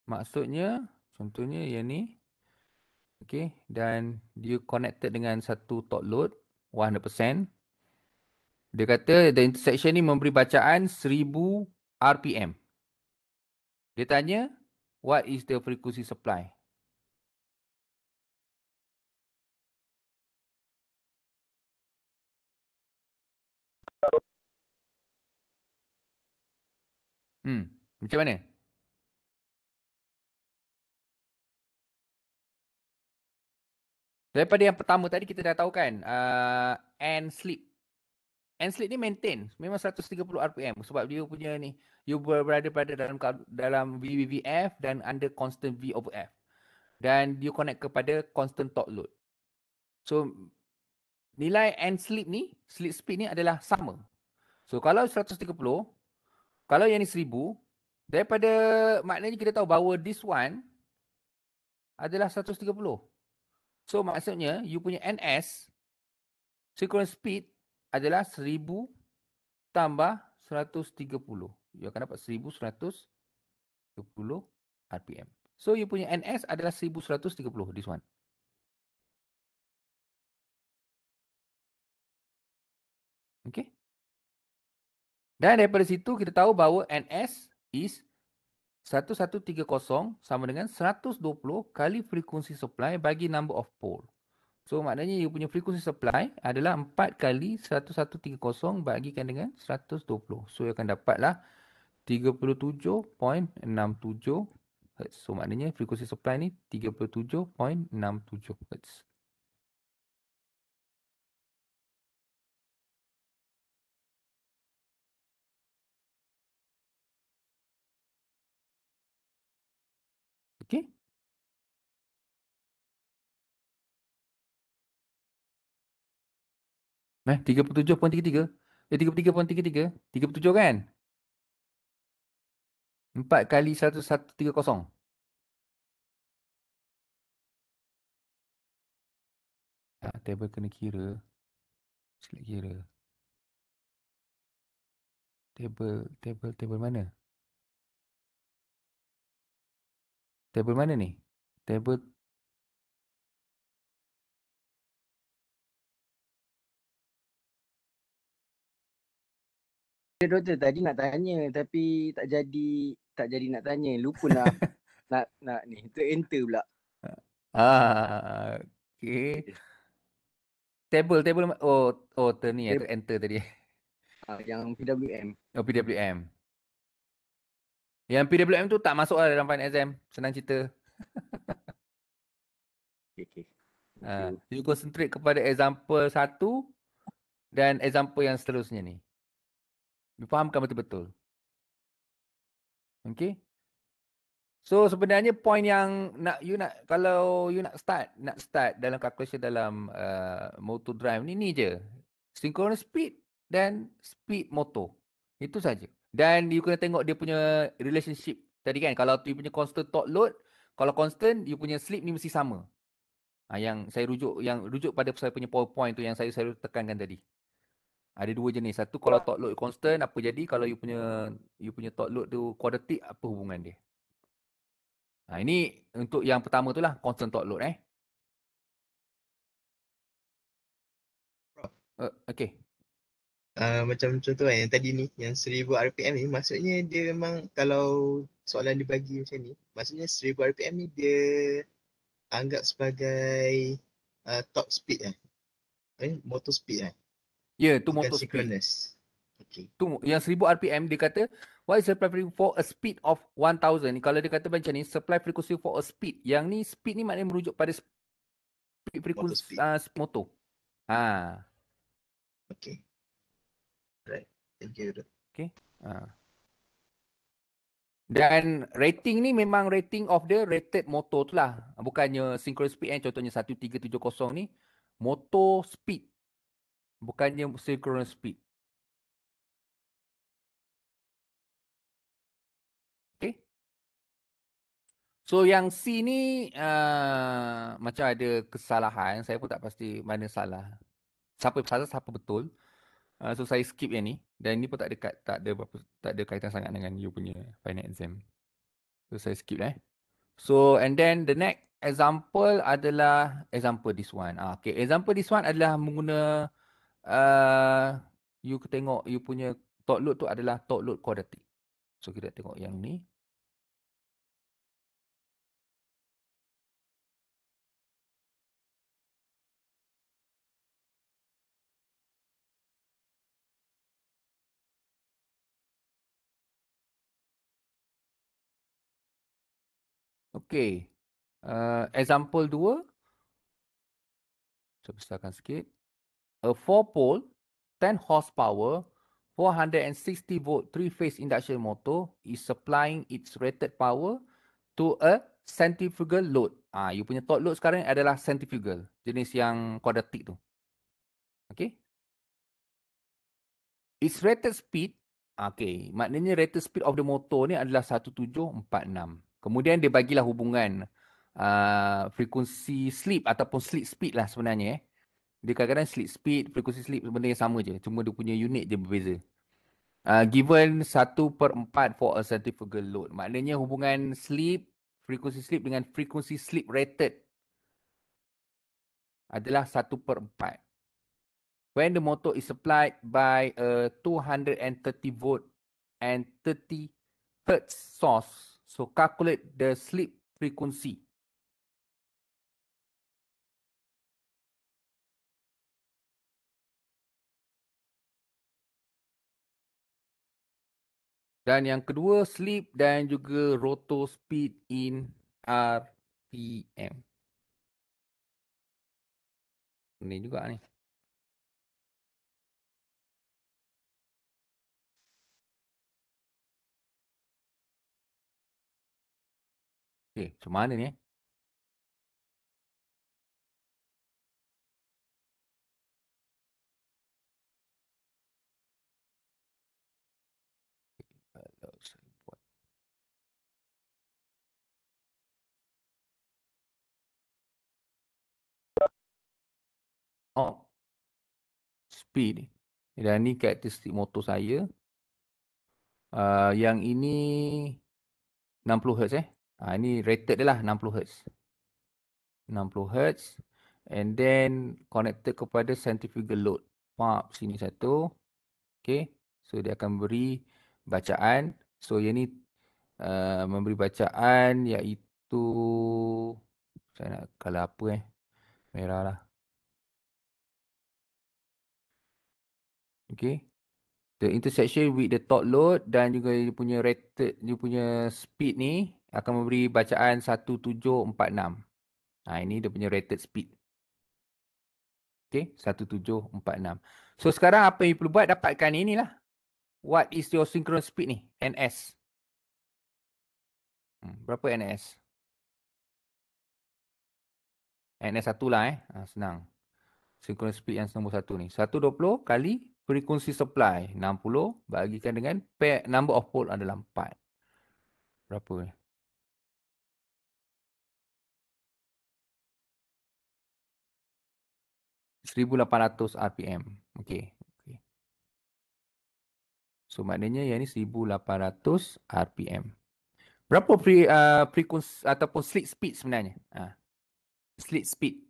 A: Maksudnya, contohnya yang ni. Okay, dan dia connected dengan satu top load 100%. Dia kata the intersection ni memberi bacaan 1000 RPM. Dia tanya, what is the frequency supply? Macam mana? Daripada yang pertama tadi kita dah tahu kan, and sleep. And sleep ni maintain memang 130 RPM sebab dia punya ni you berada pada dalam VVF dan under constant V over F. Dan you connect kepada constant top load. So nilai end sleep ni, sleep speed ni adalah sama. So kalau 130, kalau yang ni 1000, daripada maknanya kita tahu bahawa this one adalah 130. So maksudnya you punya NS synchronous speed adalah 1000 tambah 130. You akan dapat 1130 RPM. So you punya NS adalah 1130, this one. Okay. Dan daripada situ kita tahu bahawa NS is 1130 sama dengan 120 kali frekuensi supply bagi number of pole. So maknanya you punya frekuensi supply adalah 4 kali 1130 bagikan dengan 120. So you akan dapatlah 37.67 Hz. So maknanya frekuensi supply ni 37.67 Hz. Okay. Nah, 37.33. 33.33. 37 kan? 4 kali 1130. Table kena kira. Sila kira. Table mana? Table mana ni? Table
B: Doktor tadi nak tanya tapi tak jadi nak tanya. Lupa nak ni. Tu enter pula.
A: Okay. Table ni tu enter tadi.
B: Yang PWM.
A: Oh, PWM. Yang PWM tu tak masuk lah dalam final exam. Senang cerita.
B: Okay.
A: You concentrate kepada example 1 dan example yang seterusnya ni. You fahamkan betul-betul. Okay. So sebenarnya point yang kalau you nak start dalam calculation dalam motor drive ni je. Synchronous speed dan speed motor. Itu saja. Dan you kena tengok dia punya relationship tadi kan. Kalau you punya constant torque load, kalau constant you punya slip ni mesti sama. Yang saya rujuk pada saya punya PowerPoint tu yang saya selalu tekankan tadi. Ada dua jenis. Satu kalau torque load constant apa jadi, kalau you punya torque load tu quadratic apa hubungan dia. Ini untuk yang pertama tu lah, constant torque load. Okay.
C: Macam contoh kan yang tadi ni, yang 1000 RPM ni, maksudnya dia memang kalau soalan dibagi macam ni, maksudnya 1000 RPM ni dia anggap sebagai top speed motor speed
A: Ya, tu
C: bukan
A: motor speed.
C: synchronous. Okay.
A: Tu yang 1000 RPM dia kata what is supply frequency for a speed of 1000. Kalau dia kata macam ni, supply frequency for a speed. Yang ni speed ni maknanya merujuk pada speed frequency motor.
C: Okay. Right. Thank you, Rod.
A: Okay. Dan rating ni memang rating of the rated motor tu lah. Bukannya synchronous speed contohnya 1370 ni. Motor speed. Bukannya synchronous speed. Okay. So yang C ni macam ada kesalahan. Saya pun tak pasti mana salah. Siapa salah, siapa betul. So saya skip yang ni. Dan ni pun tak ada kaitan sangat dengan you punya final exam. So saya skip So and then the next example adalah example this one. Okay, example this one adalah mengguna you tengok you punya top load tu adalah top load quadratic. So kita tengok yang ni. Okay. Example 2. Saya besarkan sikit. A 4-pole, 10 horsepower, 460 volt 3-phase induction motor is supplying its rated power to a centrifugal load. You punya top load sekarang adalah centrifugal. Jenis yang quadratic tu. Okay. Its rated speed. Okay. Maknanya rated speed of the motor ni adalah 1746. Kemudian dia bagilah hubungan frekuensi slip ataupun slip speed lah sebenarnya. Dia kadang-kadang slip speed, frekuensi slip benda yang sama je. Cuma dia punya unit je berbeza. Given 1/4 for a centrifugal load. Maknanya hubungan frekuensi slip dengan frekuensi slip rated adalah 1/4. When the motor is supplied by a 230 volt and 30 hertz source. So calculate the slip frequency. Dan yang kedua, slip dan juga rotor speed in RPM. Ini juga ni. Okay, macam mana ni? Kalau saya buat. Oh, speed. Dan ni karakteristik motor saya. Yang ini 60 Hz ini rated dia lah 60 Hz. 60 Hz. And then connected kepada centrifugal load. Sini satu. Okay. So dia akan beri bacaan. So yang ni memberi bacaan iaitu saya nak color apa merah lah. Okay. The intersection with the top load dan juga dia punya rated, dia punya speed ni akan memberi bacaan 1746. Ini dia punya rated speed. Okay, 1746. So sekarang apa yang perlu buat, dapatkan inilah. What is your synchronous speed ni? NS. Berapa NS? NS 1 lah senang. Synchronous speed yang nombor 1 ni. 120 kali frekuensi supply 60 bagikan dengan pair number of pole adalah 4. Berapa 1800 RPM. Okey. So maknanya yang ni 1800 RPM. Berapa frekuensi ataupun slip speed sebenarnya? Slip speed.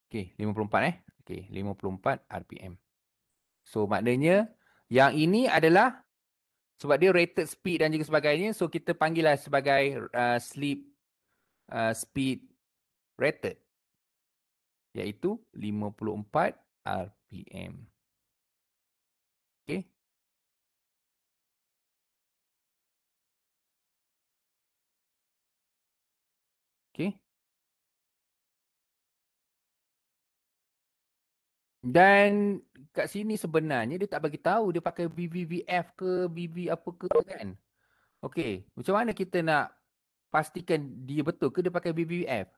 A: Okey, 54 Okey, 54 RPM. So maknanya yang ini adalah sebab dia rated speed dan juga sebagainya, so kita panggillah sebagai slip speed rated, iaitu 54 RPM. Okey. Okay. Dan kat sini sebenarnya dia tak bagi tahu dia pakai BVVF ke BV apa ke kan. Okey, macam mana kita nak pastikan dia betul ke dia pakai BVVF?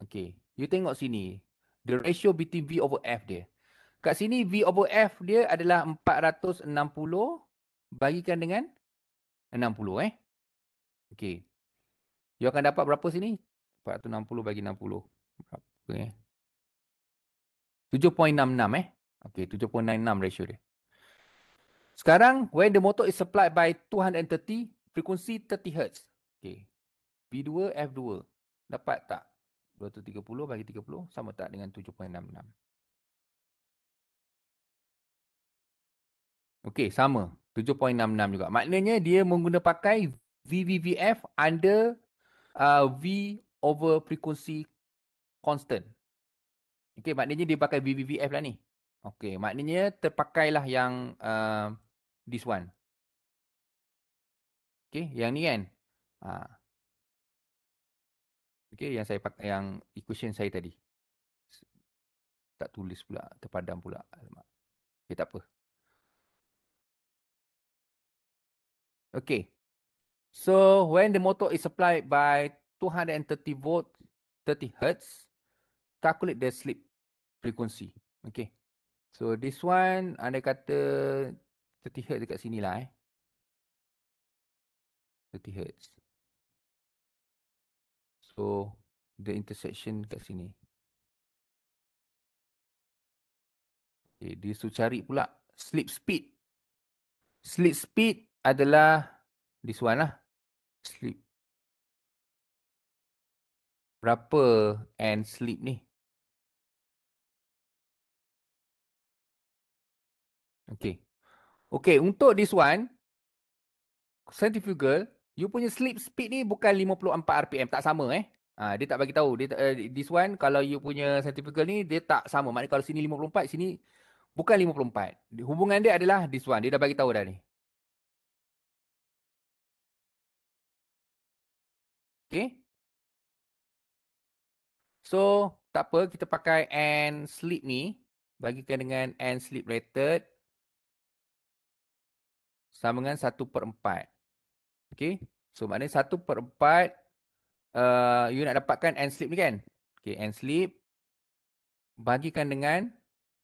A: Okey, you tengok sini. The ratio between V over F dia. Kat sini V over F dia adalah 460 bagikan dengan 60 Okey. You akan dapat berapa sini? 460 bagi 60. Berapa 7.66 Okey, 7.66 ratio dia. Sekarang, when the motor is supplied by 230, frekuensi 30 Hz. Okay. V2, F2. Dapat tak? 230 bagi 30 sama tak dengan 7.66? Okey, sama. 7.66 juga. Maknanya dia menggunakan pakai VVVF under V over frekuensi constant. Okey, maknanya dia pakai VVVF lah ni. Okey, maknanya terpakailah yang this one. Okey, yang ni kan? Okey, yang saya pakai yang equation saya tadi. Tak tulis pula, terpadam pula. Alamak. Okey, tak apa. Okey. So, when the motor is supplied by 230 volt, 30 Hertz, calculate the slip frequency. Okey. So, this one, anda kata 30 Hertz dekat sini lah 30 Hertz. So, the intersection kat sini. Okay, dia suruh cari pula slip speed. Slip speed adalah this one lah. Slip. Berapa and slip ni? Okay. Okay, untuk this one, centrifugal, you punya slip speed ni bukan 54 RPM. Tak sama dia tak bagi tahu. Dia, this one, kalau you punya centrifugal ni, dia tak sama. Maknanya kalau sini 54, sini bukan 54. Hubungan dia adalah this one. Dia dah bagi tahu dah ni. Okay. So, tak apa. Kita pakai N slip ni. Bagikan dengan N slip rated. Sama dengan 1/4. Okay. So, maknanya 1/4. You nak dapatkan N slip ni kan? Okay, N slip. Bagikan dengan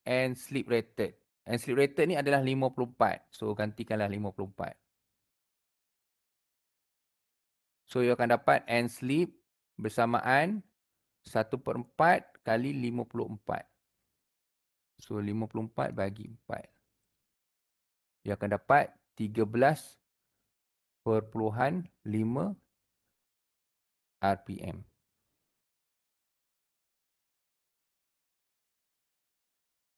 A: N slip rated. N slip rated ni adalah 54. So, gantikanlah 54. So, you akan dapat N slip bersamaan 1/4 kali 54. So, 54 bagi 4. You akan dapat 13.5 RPM.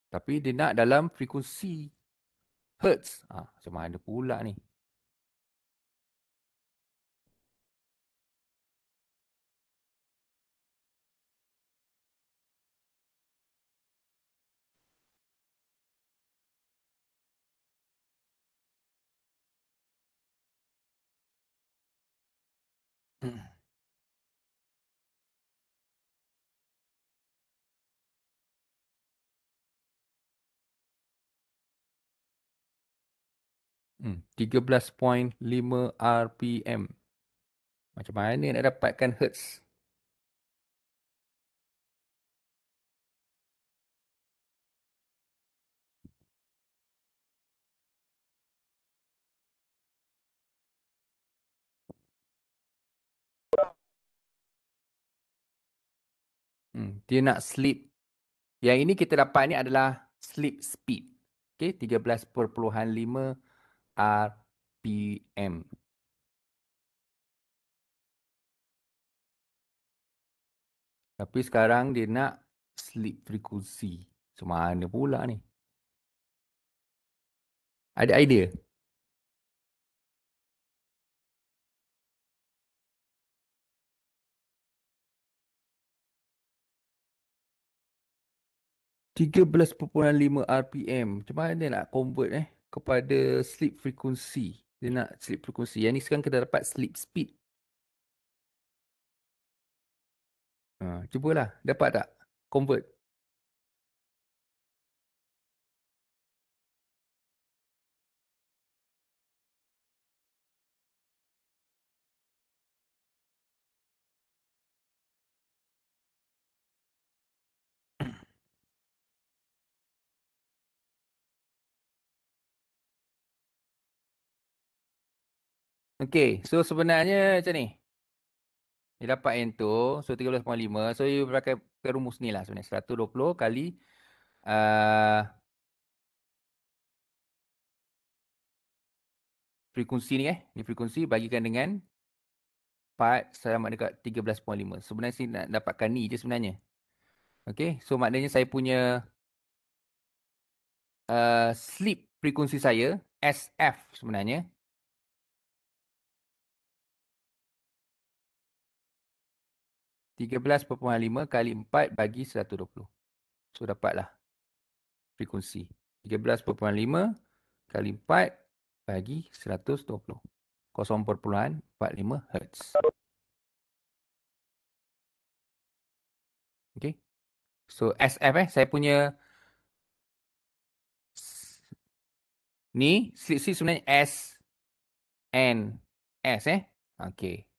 A: Tapi dia nak dalam frekuensi Hertz. Macam mana pula ni? Hmm. 13.5 RPM. Macam mana nak dapatkan Hertz? Dia nak slip. Yang ini kita dapat ni adalah slip speed. Okay, 13.5 RPM. Tapi sekarang dia nak slip frekuensi. Macam mana pula ni? Ada idea? .5 RPM. Macam mana nak convert kepada slip frekuensi? Dia nak slip frekuensi. Yang ni sekarang kita dapat slip speed. Cubalah. Dapat tak? Convert. Okay. So sebenarnya macam ni. Dia dapat yang tu. So 13,5. So you pakai rumus ni lah sebenarnya. 120 kali frekuensi ni Ni frekuensi bagikan dengan 4 sama dekat 13,5. Sebenarnya saya nak dapatkan ni je sebenarnya. Okay. So maknanya saya punya sleep frekuensi saya SF sebenarnya 13,5 kali 4 bagi 120. So dapatlah frekuensi 13,5 kali 4 bagi 120. 0.45 Hz. Okay. So SF saya punya ni sleep sebenarnya S N S Okay.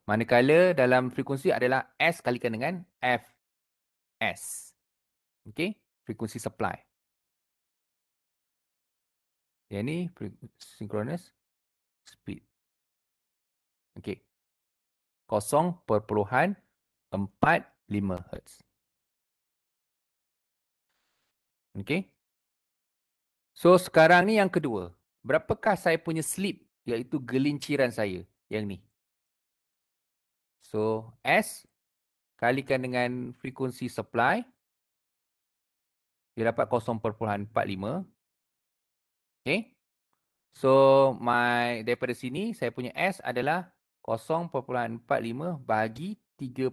A: Manakala dalam frekuensi adalah S kalikan dengan Fs. Okay. Frekuensi supply. Yang ni synchronous speed. Okay. 0.45 Hz. Okay. So sekarang ni yang kedua. Berapakah saya punya sleep? Iaitu gelinciran saya. Yang ni. So S kalikan dengan frekuensi supply. Dia dapat 0.45. Okay. So daripada sini saya punya S adalah 0.45 bagi 30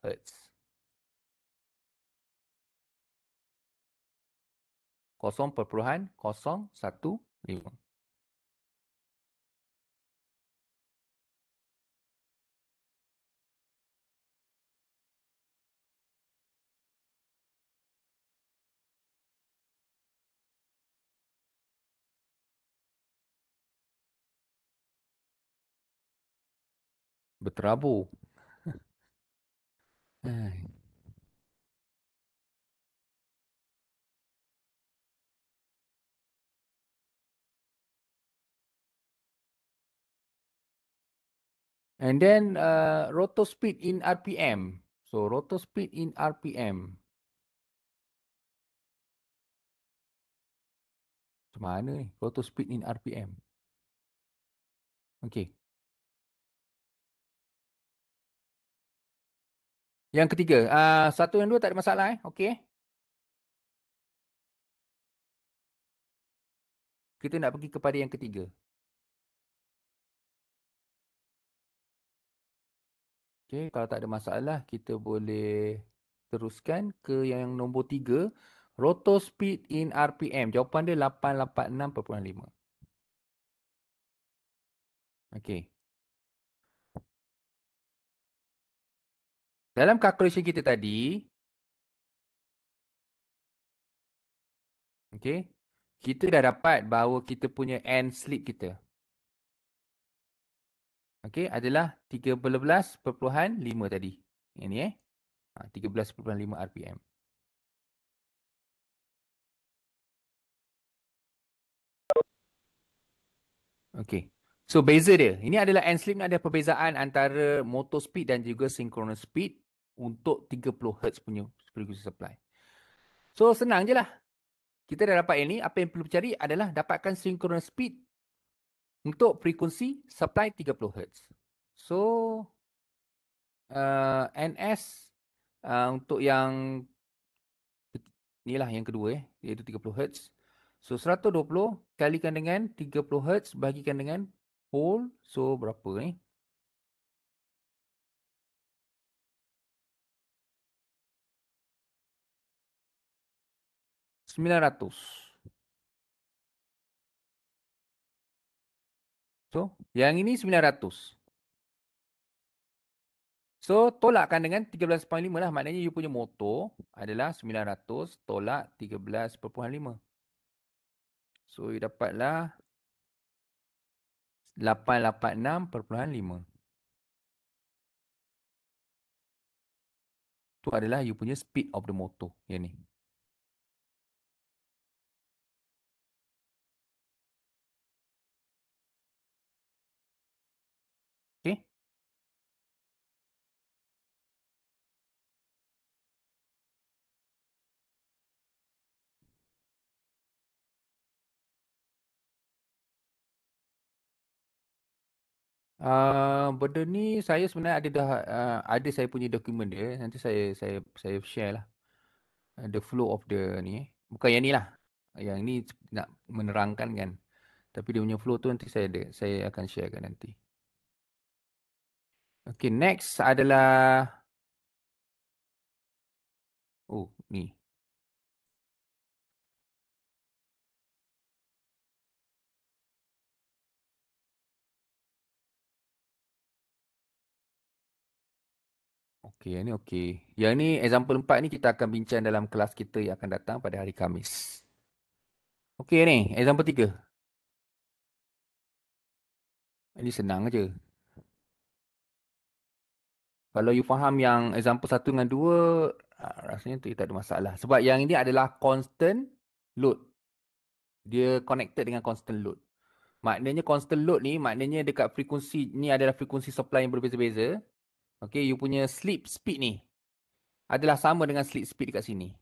A: Hz. 0.015. Berterabur. And then rotor speed in RPM. So rotor speed in RPM. Macam mana ni? Rotor speed in RPM. Okay. Yang ketiga. Satu dan dua tak ada masalah Okay. Kita nak pergi kepada yang ketiga. Okay. Kalau tak ada masalah, kita boleh teruskan ke yang nombor 3. Rotor speed in RPM. Jawapan dia 886.5. Okay. Dalam calculation kita tadi, okay, kita dah dapat bahawa kita punya end sleep kita. Okay, adalah 13.5 tadi. Yang ni 13.5 RPM. Okay. So beza dia. Ini adalah end sleep ni ada perbezaan antara motor speed dan juga synchronous speed untuk 30 Hz punya frequency supply. So senang je lah. Kita dah dapat yang ni. Apa yang perlu cari adalah dapatkan synchronous speed untuk frekuensi supply 30 Hz. So NS untuk yang ni lah yang kedua iaitu 30 Hz. So 120 kalikan dengan 30 Hz bagikan dengan pole. So berapa ni? $900. So yang ini 900. So, tolakkan dengan 13.5 lah. Maknanya you punya motor adalah 900 tolak 13.5. So, you dapatlah 886.5. Itu adalah you punya speed of the motor. Yang ni. Okay. Benda ni saya sebenarnya ada dah ada saya punya dokumen dia. Nanti saya share lah. The flow of the ni. Bukan yang ni lah. Yang ni nak menerangkan kan. Tapi dia punya flow tu nanti saya akan sharekan nanti. Okay, next adalah ni. Okey, yang ni okey. Yang ni example 4 ni kita akan bincang dalam kelas kita yang akan datang pada hari Khamis. Okey ni, example 3. Ini senang aja. Kalau you faham yang example 1 dengan 2, rasanya tu tak ada masalah. Sebab yang ini adalah constant load. Dia connected dengan constant load. Maknanya constant load ni, maknanya dekat frekuensi, ni adalah frekuensi supply yang berbeza-beza. Okey, you punya slip speed ni adalah sama dengan slip speed dekat sini.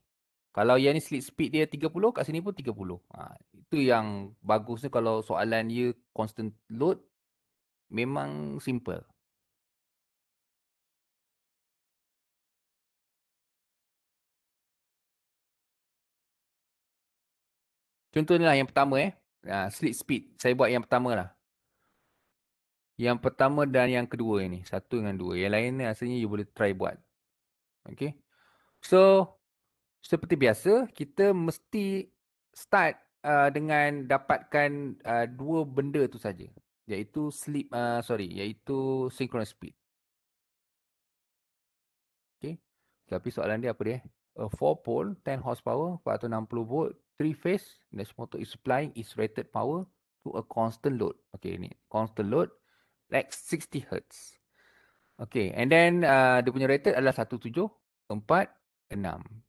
A: Kalau yang ni slip speed dia 30, kat sini pun 30. Itu yang bagusnya kalau soalan dia constant load, memang simple. Contohnya lah yang pertama slip speed. Saya buat yang pertama lah. Yang pertama dan yang kedua ni. 1 dengan 2. Yang lain ni rasanya you boleh try buat. Okay. So, seperti biasa, kita mesti start dengan dapatkan dua benda tu saja. Iaitu iaitu synchronous speed. Okay. Tapi soalan dia apa dia? A 4-pole, 10 horsepower, 460 volt, 3-phase, this motor is supplying its rated power to a constant load. Okay, ni constant load, like 60 Hz. Okay, and then dia punya rated adalah 1746.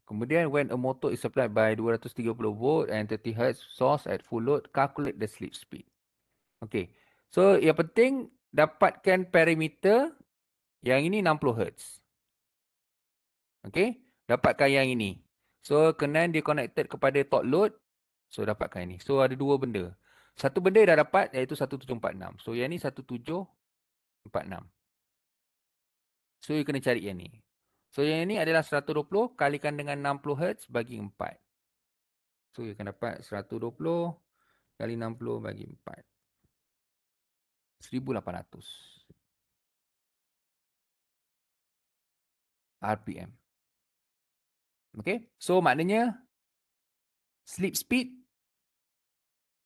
A: Kemudian when a motor is supplied by 230 volt and 30 Hz source at full load, calculate the slip speed. Okay, so yang penting dapatkan parameter yang ini 60 Hz. Okay, dapatkan yang ini. So, kenan dia connected kepada top load. So, dapatkan ini. So, ada dua benda. Satu benda dah dapat iaitu 1746. So, yang ni 1746. So, you kena cari yang ni. So, yang ni adalah 120 kalikan dengan 60 Hz bagi 4. So, you akan dapat 120 kali 60 bagi 4. 1800 RPM. Okay. So, maknanya slip speed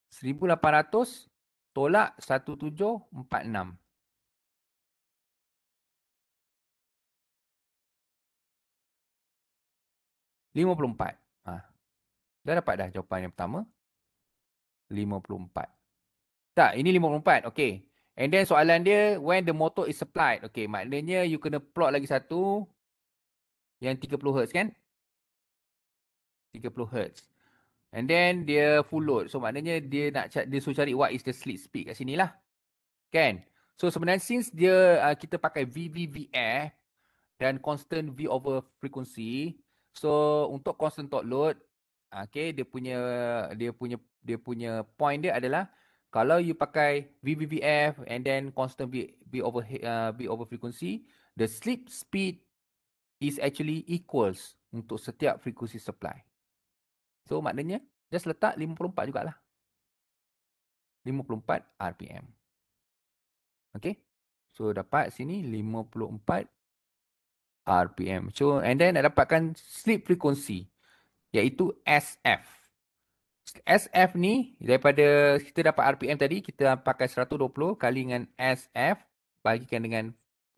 A: 1800 tolak 1746. 54. Dah dapat dah jawapan yang pertama. 54. Tak, ini 54. Okay. And then soalan dia, when the motor is supplied. Okay, maknanya you kena plot lagi satu. Yang 30 Hz kan? 30 Hz. And then dia full load. So maknanya dia suruh cari what is the slip speed kat sini lah. Kan? So sebenarnya since dia kita pakai VVVF dan constant V over frequency. So untuk constant top load, okay, dia punya point dia adalah kalau you pakai VVVF and then constant V over frequency, the slip speed is actually equals untuk setiap frequency supply. So maknanya just letak 54 jugalah. 54 RPM. Okay. So dapat sini 54 RPM. So and then nak dapatkan slip frequency iaitu SF. SF ni daripada kita dapat RPM tadi, kita pakai 120 kali dengan SF bagikan dengan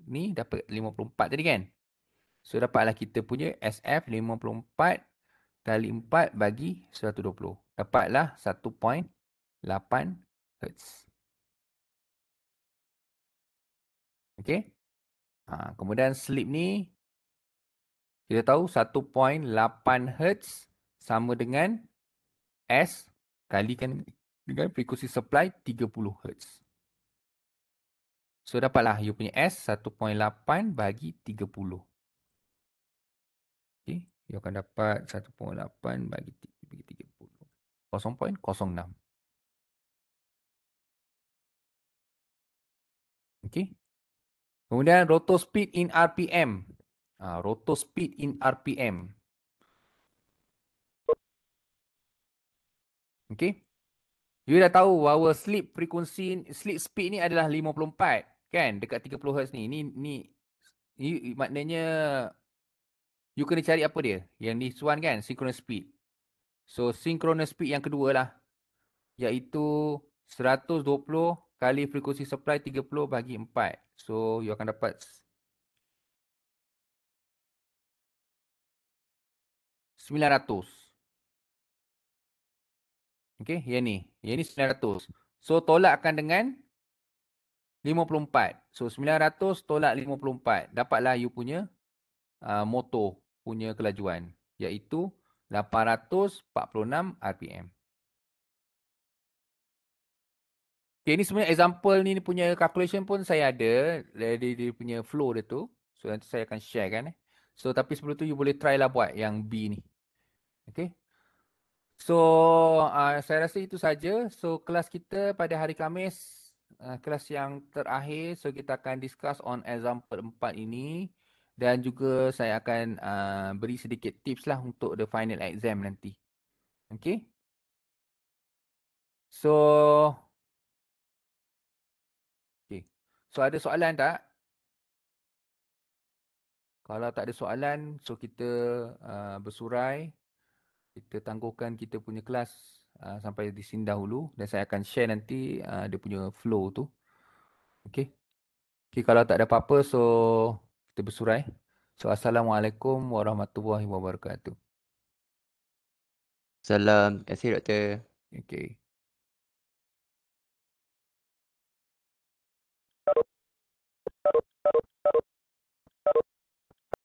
A: ni dapat 54 tadi kan. So dapatlah kita punya SF 54 kali 4 bagi 120. Dapatlah 1.8 Hz. Okey. Kemudian sleep ni kita tahu 1.8 Hz sama dengan S kalikan dengan frekuensi supply 30 Hz. So dapatlah you punya S 1.8 bagi 30. Okey, you akan dapat 1.8 bagi 30. 0.06. Okey. Kemudian rotor speed in RPM. Rotor speed in RPM. Okey. You dah tahu bahawa sleep speed ni adalah 54 kan, dekat 30 Hz ni. Ni maknanya you kena cari apa dia? Yang ni one kan, synchronous speed. So synchronous speed yang kedua lah, iaitu 120 kali frekuensi supply 30 bagi 4. So you akan dapat 900. Okey, yang ni 900. So tolakkan dengan 54. So 900 tolak 54. Dapatlah you punya motor punya kelajuan, iaitu 846 RPM. Okay, ni sebenarnya example ni punya calculation pun saya ada dari dia punya flow dia tu. So nanti saya akan share kan. So tapi sebelum tu you boleh try lah buat yang B ni. Okay. So saya rasa itu saja. So kelas kita pada hari Khamis, kelas yang terakhir. So kita akan discuss on example 4 ini. Dan juga saya akan beri sedikit tips lah untuk the final exam nanti. Okay. So, okay. So ada soalan tak? Kalau tak ada soalan, so kita bersurai. Kita tangguhkan kita punya kelas sampai di sini dahulu. Dan saya akan share nanti dia punya flow tu. Okay. Okay, kalau tak ada apa-apa, so kita bersurai. So, Assalamualaikum warahmatullahi wabarakatuh.
D: Salam. Terima kasih, Doktor.
A: Okay.